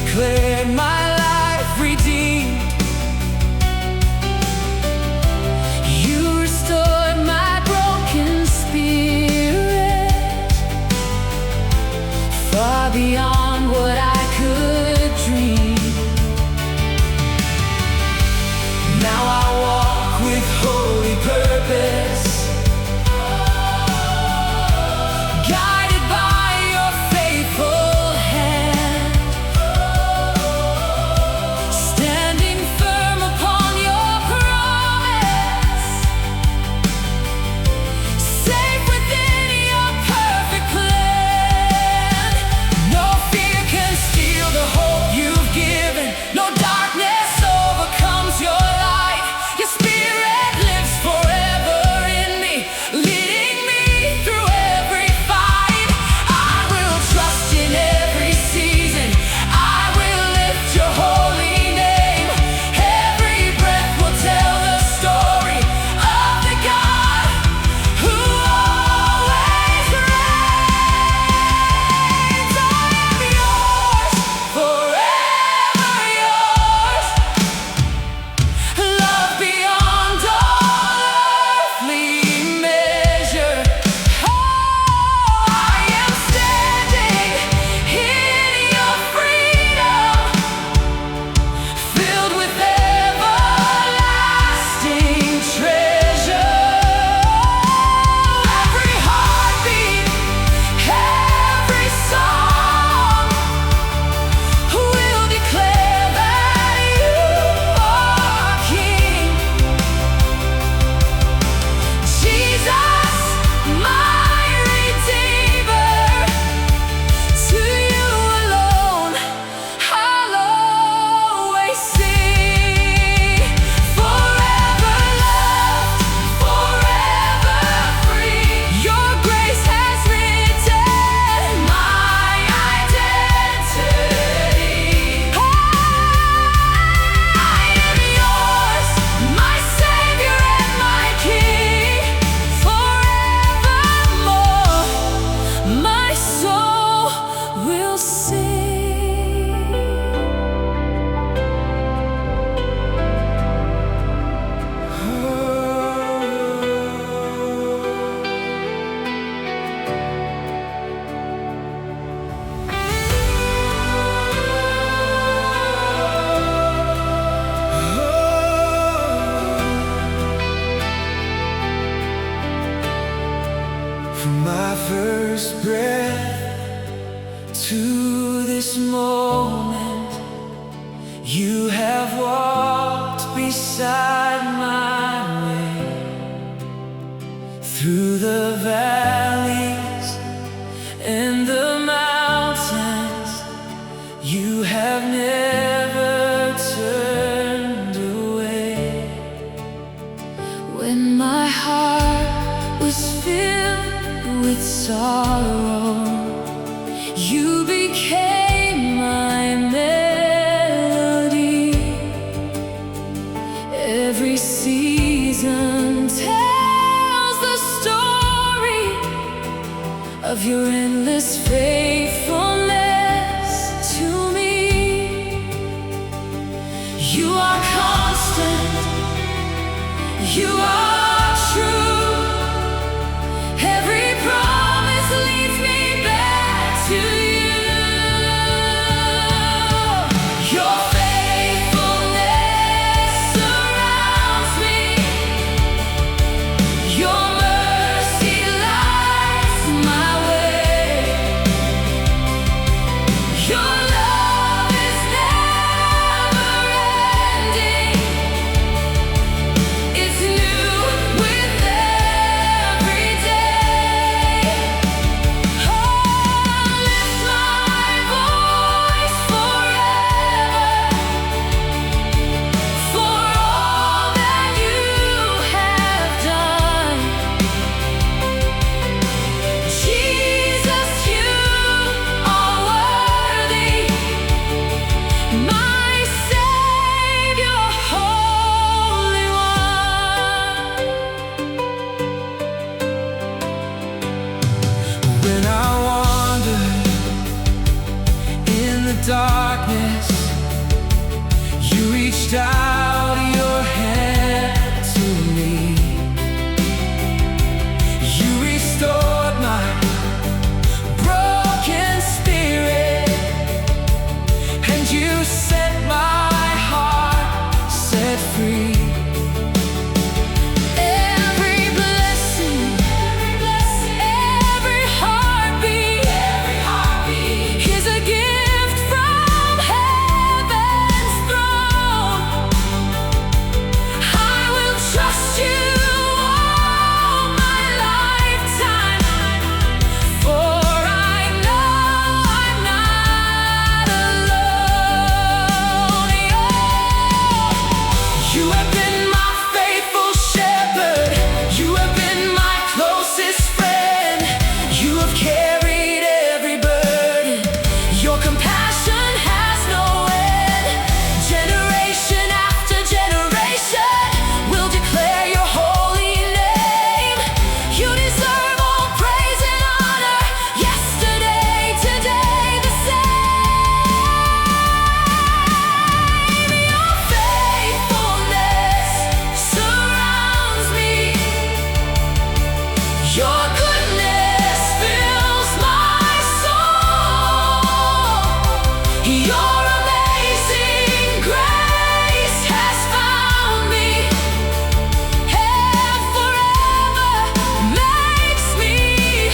declared my life redeemed. You restored my broken spirit, far beyond what I could dream. Now I walk with holy purpose, guided by your faithful hand, standing firm upon your promise, safe within your perfect plan. No fear can steal the hope you've given. No darkness overcomes your light. Your spirit lives forever in me, leading me through every fight. I will trust in every season. I will lift your holy name. Every breath will tell the story of the God who always reigns. I am yours, forever yours. Love beyond all earthly measure. Oh, I am standing in your freedom, filled with everlasting treasure. Every heartbeat, every song will declare that you are King. Jesus, my Redeemer, to you alone I'll always sing. Forever loved, forever free. Your grace has written my identity. I am yours, my Savior and my King. Forevermore, my soul will sing. From my first breath to this moment, you have walked beside my way. Through the valleys and the mountains, you have never turned away. When my heart was filled with sorrow, you became my melody. Every season tells the story of your endless faithfulness to me. You are constant, you are true. Every promise leads me back to you. Your faithfulness surrounds me. Your mercy lights my way. Your love is never ending. It's new darkness, you reached out your hand to me. You restored my broken spirit, and you set my heart set free. Every blessing, every heartbeat is a gift from heaven's throne. I will trust you all my lifetime, for I know I'm not alone. You have been my faithful shepherd. You have been my closest friend. You have carried every burden. Your compassion has no end. Generation after generation will declare your holy name. You deserve all praise and honor. Yesterday, today, the same. Your faithfulness surrounds me. Your goodness fills my soul. Your amazing grace has found me, and forever makes me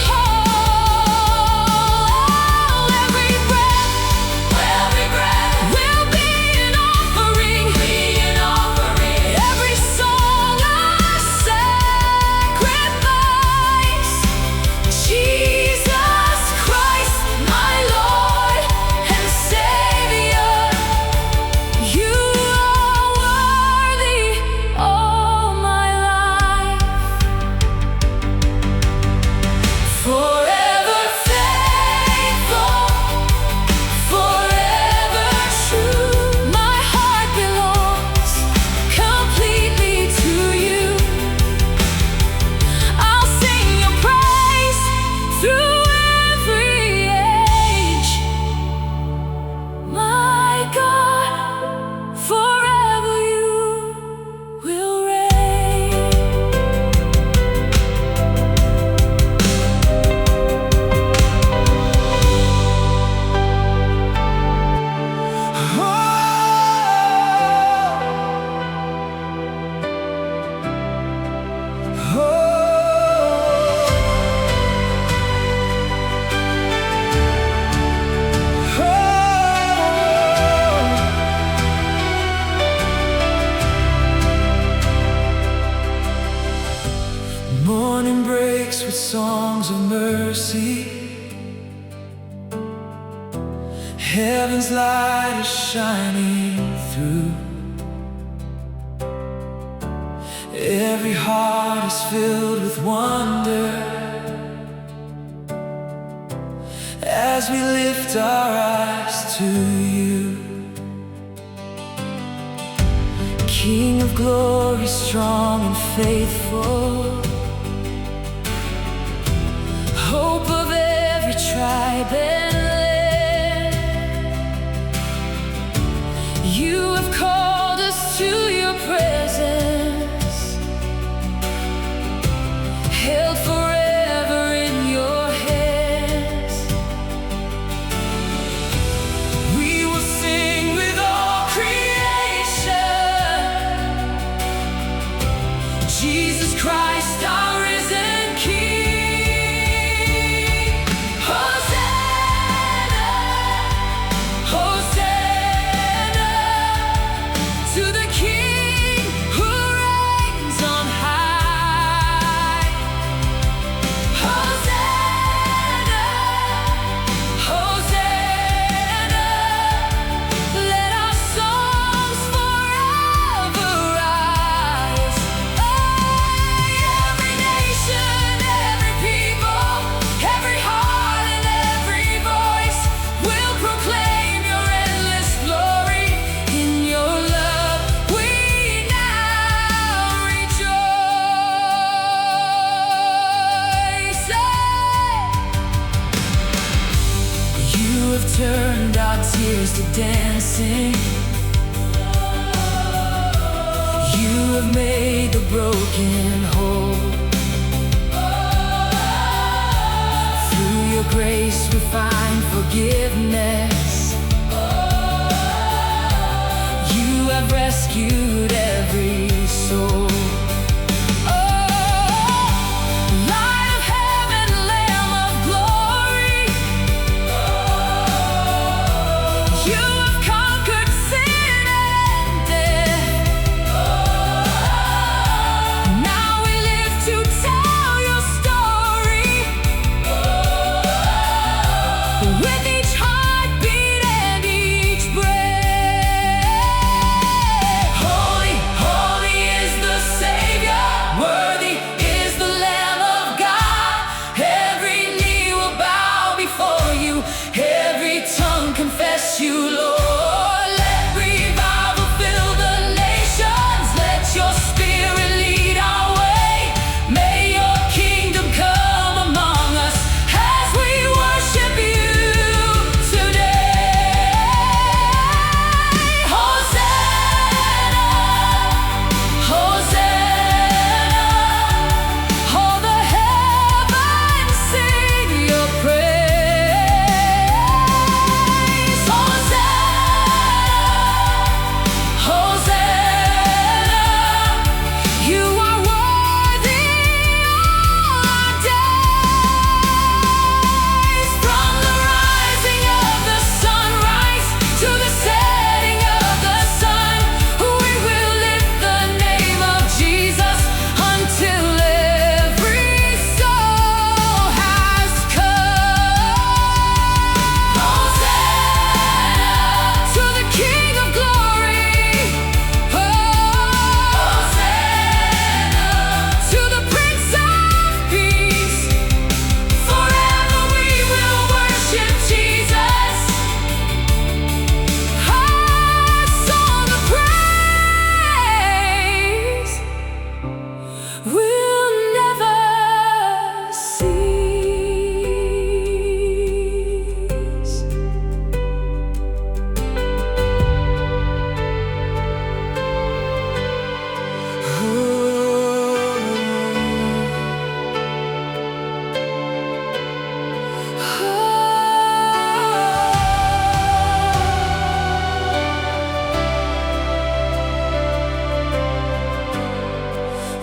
whole. Every breath will be an offering. Every song a sacrifice. Jesus Christ, my Lord and Savior, you are worthy all my life. Forever faithful, forever true. My heart belongs completely to you. I'll sing your praise through every age. My God, forever you will reign. Morning breaks with songs of mercy. Heaven's light is shining through. Every heart is filled with wonder as we lift our eyes to you. King of glory, strong and faithful, hope of every tribe and land. You have called us to your presence, held forever in your hands. We will sing with all creation, Jesus Christ, our risen King. Hosanna, Hosanna, sing. You have made the broken whole. Through your grace we find forgiveness. You have rescued every soul. With each heartbeat and each breath, Holy, holy is the Savior. Worthy is the Lamb of God. Every knee will bow before you. Every tongue confess you, Lord. Let revival fill the nations. Let your spirit lead our way. May your kingdom come among us as we worship you.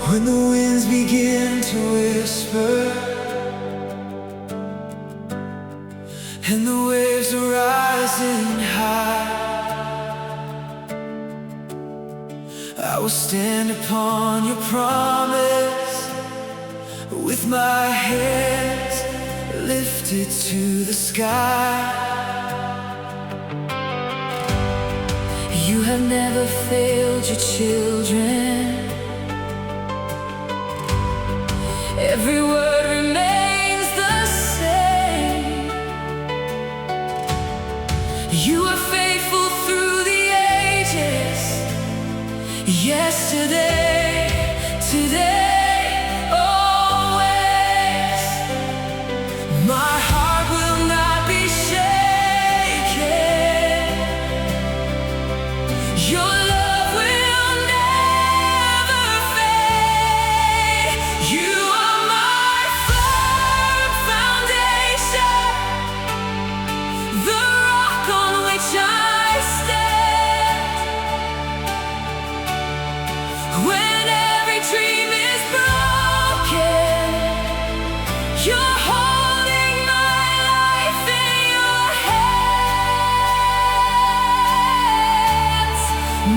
When the winds begin to whisper and the waves are rising high, I will stand upon your promise with my hands lifted to the sky. You have never failed your children. Every word remains the same. You are faithful through the ages. Yesterday, today, always. My heart will not be shaken. Your love will never fade. You are my firm foundation, the rock on which I stand. When every dream is broken, you're holding my life in your hands.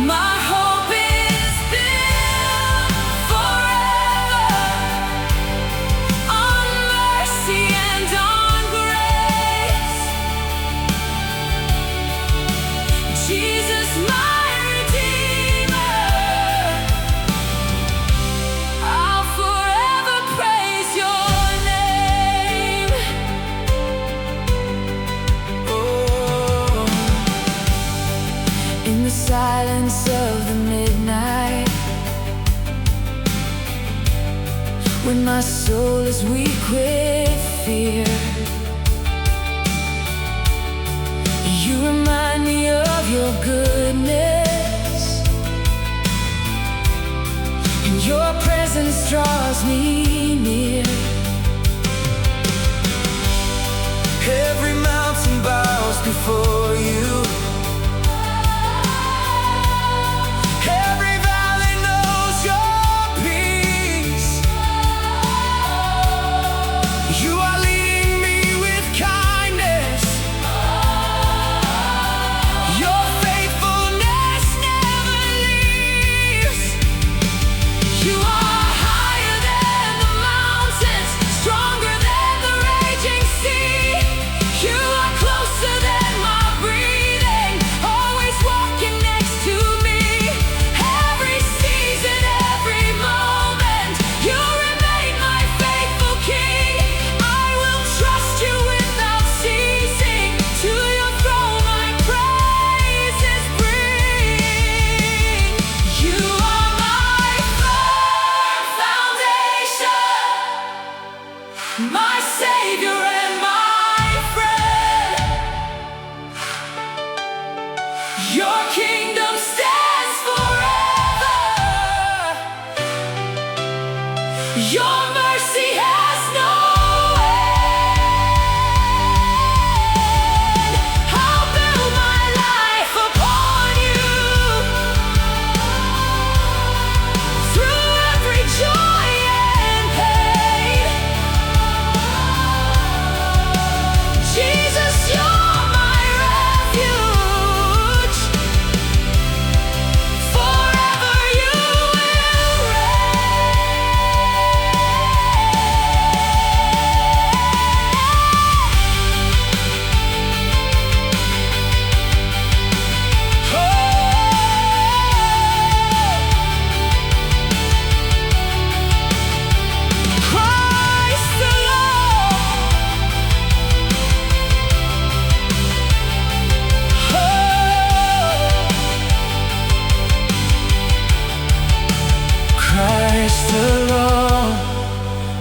My hope is built forever on mercy and on grace. Jesus, my Redeemer, I'll forever praise your name. Oh, in the silence of the midnight, when my soul is weak with fear, you remind me of your goodness, and your presence draws me near. Every mountain bows before you. Every valley knows your peace. You are leading me with kindness. Your faithfulness never leaves. You are higher than the mountains, stronger than the raging sea. You are closer than my breathing, always walking next to me. Every season, every moment, you remain my faithful King. I will trust you without ceasing. To your throne my praises bring. You are my firm foundation, my Savior and my friend. Your kingdom stands forever. Your mercy has no end. I'll build my life upon you. Through every joy and pain, Jesus, you're my refuge. Forever you will Christ the Christ alone,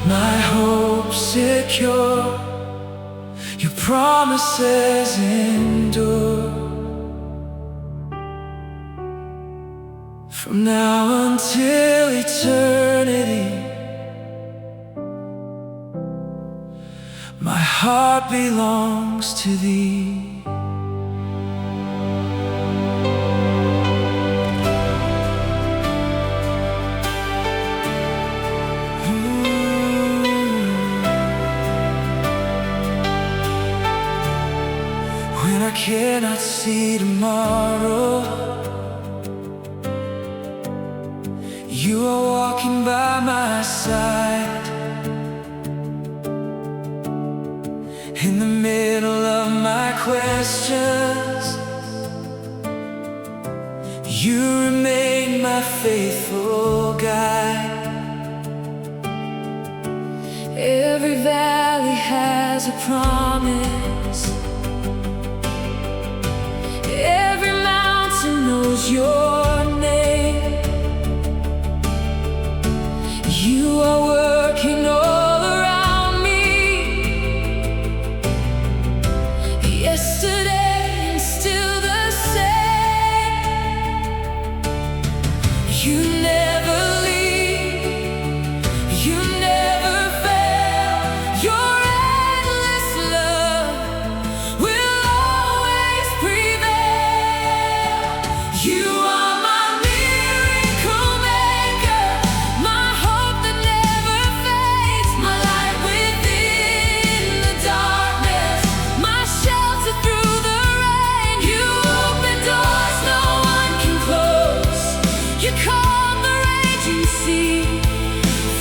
my hope secure. Your promises endure. From now until eternity, my heart belongs to thee. When I cannot see tomorrow, you are walking by my side. In the middle of my questions, you remain my faithful guide. Every valley has a promise. Every mountain knows your name. You are working all around me. Yesterday and still the same. You never leave. You never fail. Your endless love will always prevail. You are my miracle maker, my hope that never fades, my light within the darkness, my shelter through the rain. You open doors no one can close. You calm the raging sea.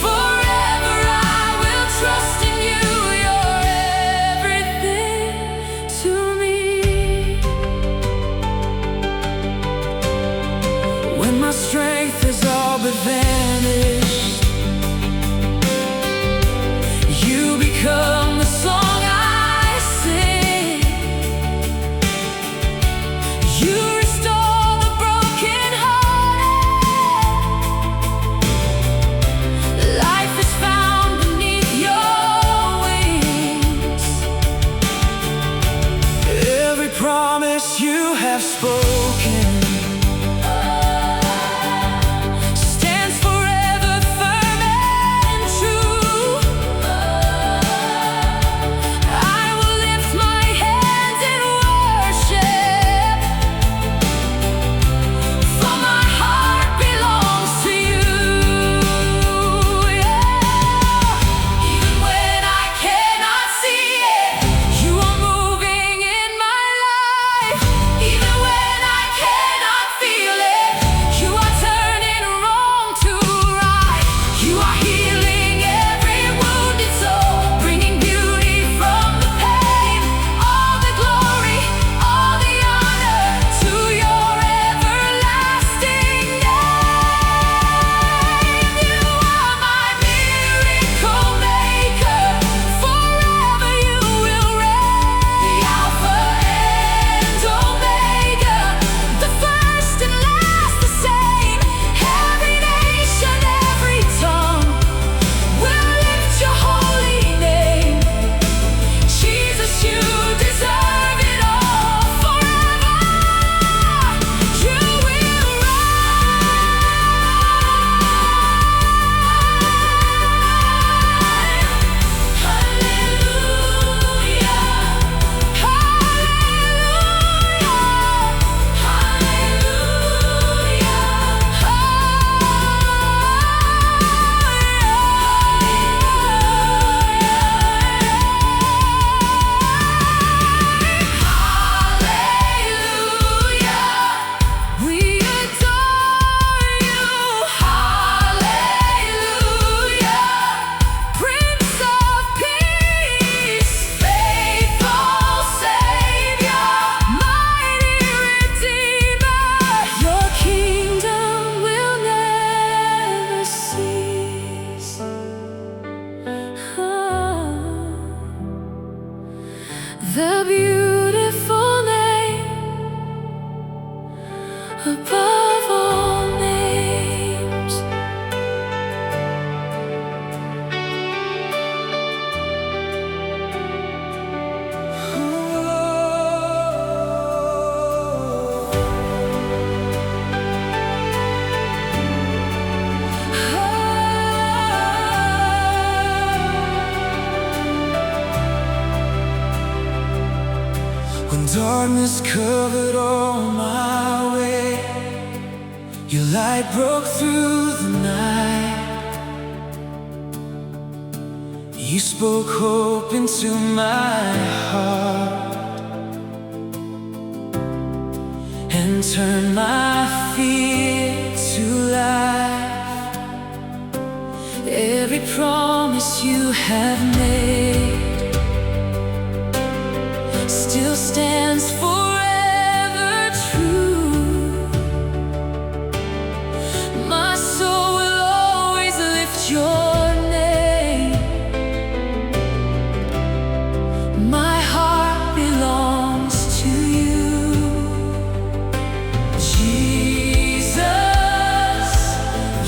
Forever I will trust in you. You're everything to me. When my strength is all but vanished, you become the song I sing. You restore the broken hearted. Life is found beneath your wings. Every promise you have above all names. When darkness covered all my way, your light broke through the night. You spoke hope into my heart and turned my fear to life. Every promise you have made still stands forever true. My soul will always lift your name. My heart belongs to you, Jesus.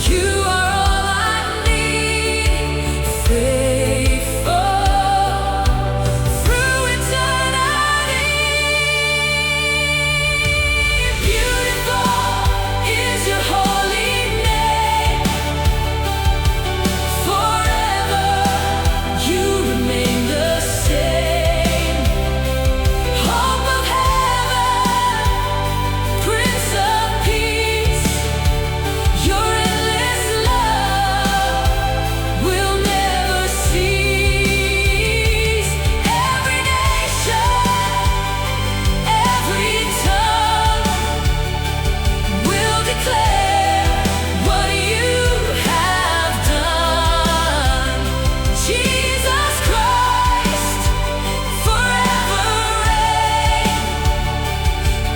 You are all I need, faithful through eternity. Beautiful is your holy name. Forever you remain the same. Hope of heaven, Prince of Peace, your endless love will never cease. Every nation, every tongue will declare what you have done. Jesus Christ, forever reign.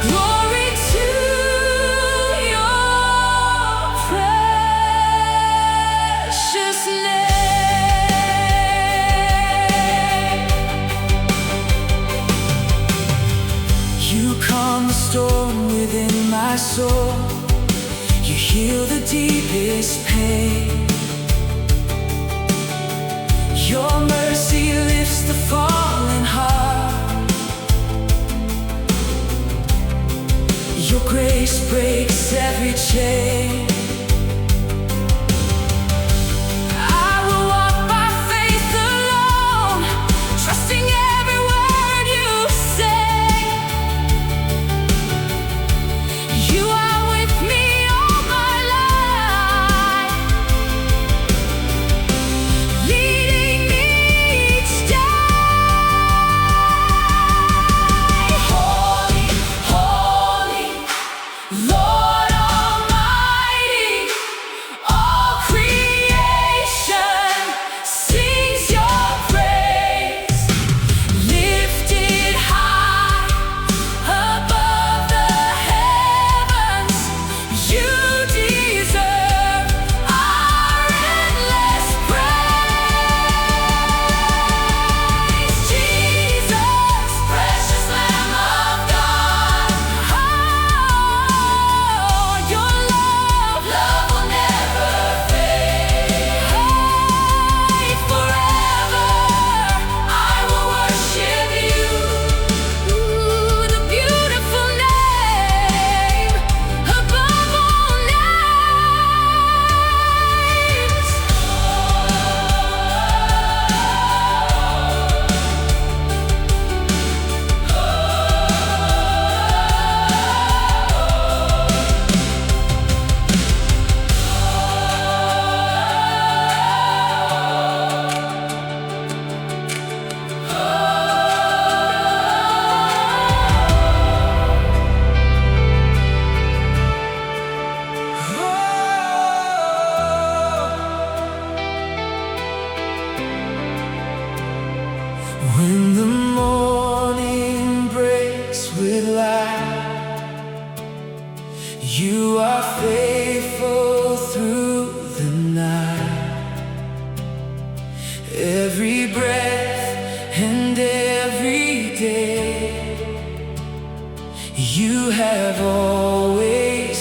Glory to your precious name. You calm the storm within my soul. You heal the deepest pain. Your mercy lifts the fallen heart. Your grace breaks every chain. I will walk by faith alone, trusting every word you say. You are with me all my life, leading me each day. Holy, holy, Lord Almighty, all creation sings your praise. Lifted high above the heavens, you deserve our endless praise. Jesus, precious Lamb of God, oh, your love will never fade. Forever I will worship you. Ooh, the beautiful name above all names. When the morning breaks with light, you are faithful through the night. Every breath and every day, you have always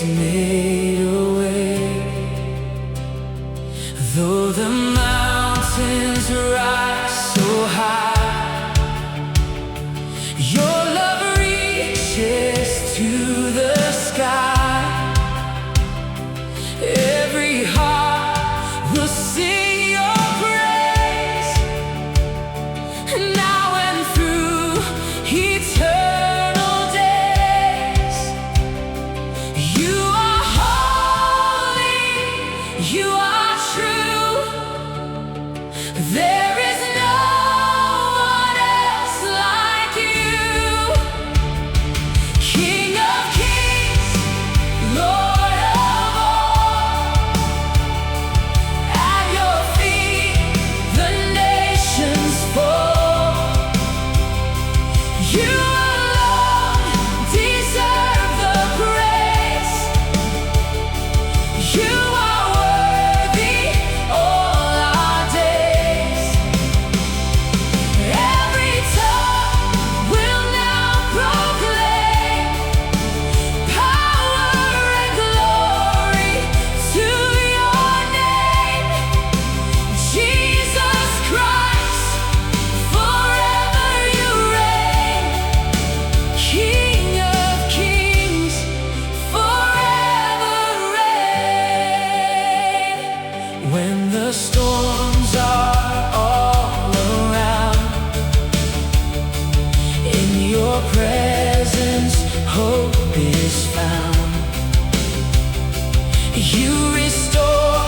You restore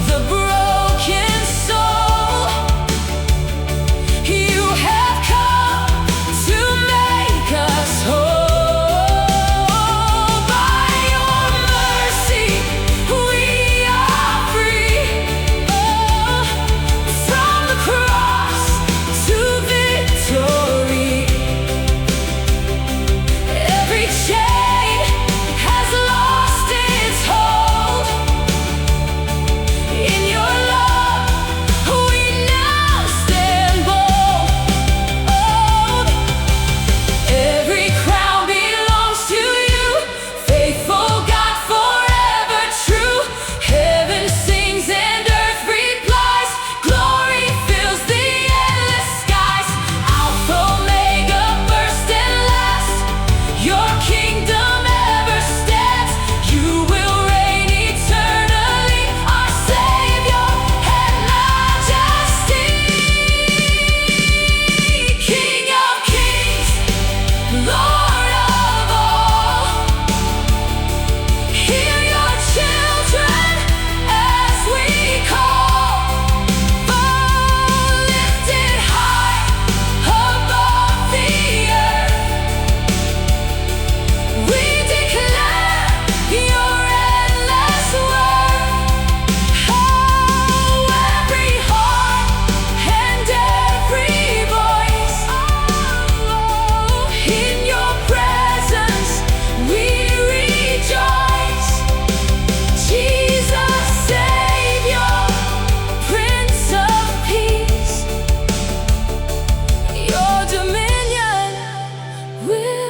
the broken soul. You have come to make us whole. By your mercy we are free. Oh, from the cross to victory. Every chain has lost its hold. In your love we now stand bold. Every crown belongs to you, faithful God, forever true. Heaven sings and earth replies, glory fills the endless skies. Alpha, Omega, first and last, your kingdom ever stands. You will reign eternally, our Savior and Majesty. King of kings, Lord of all, hear your children as we call. Oh, lifted high above the earth, we declare your endless worth. Oh, every heart and every voice, oh, in your presence we rejoice. Jesus, Savior, Prince of Peace, your dominion will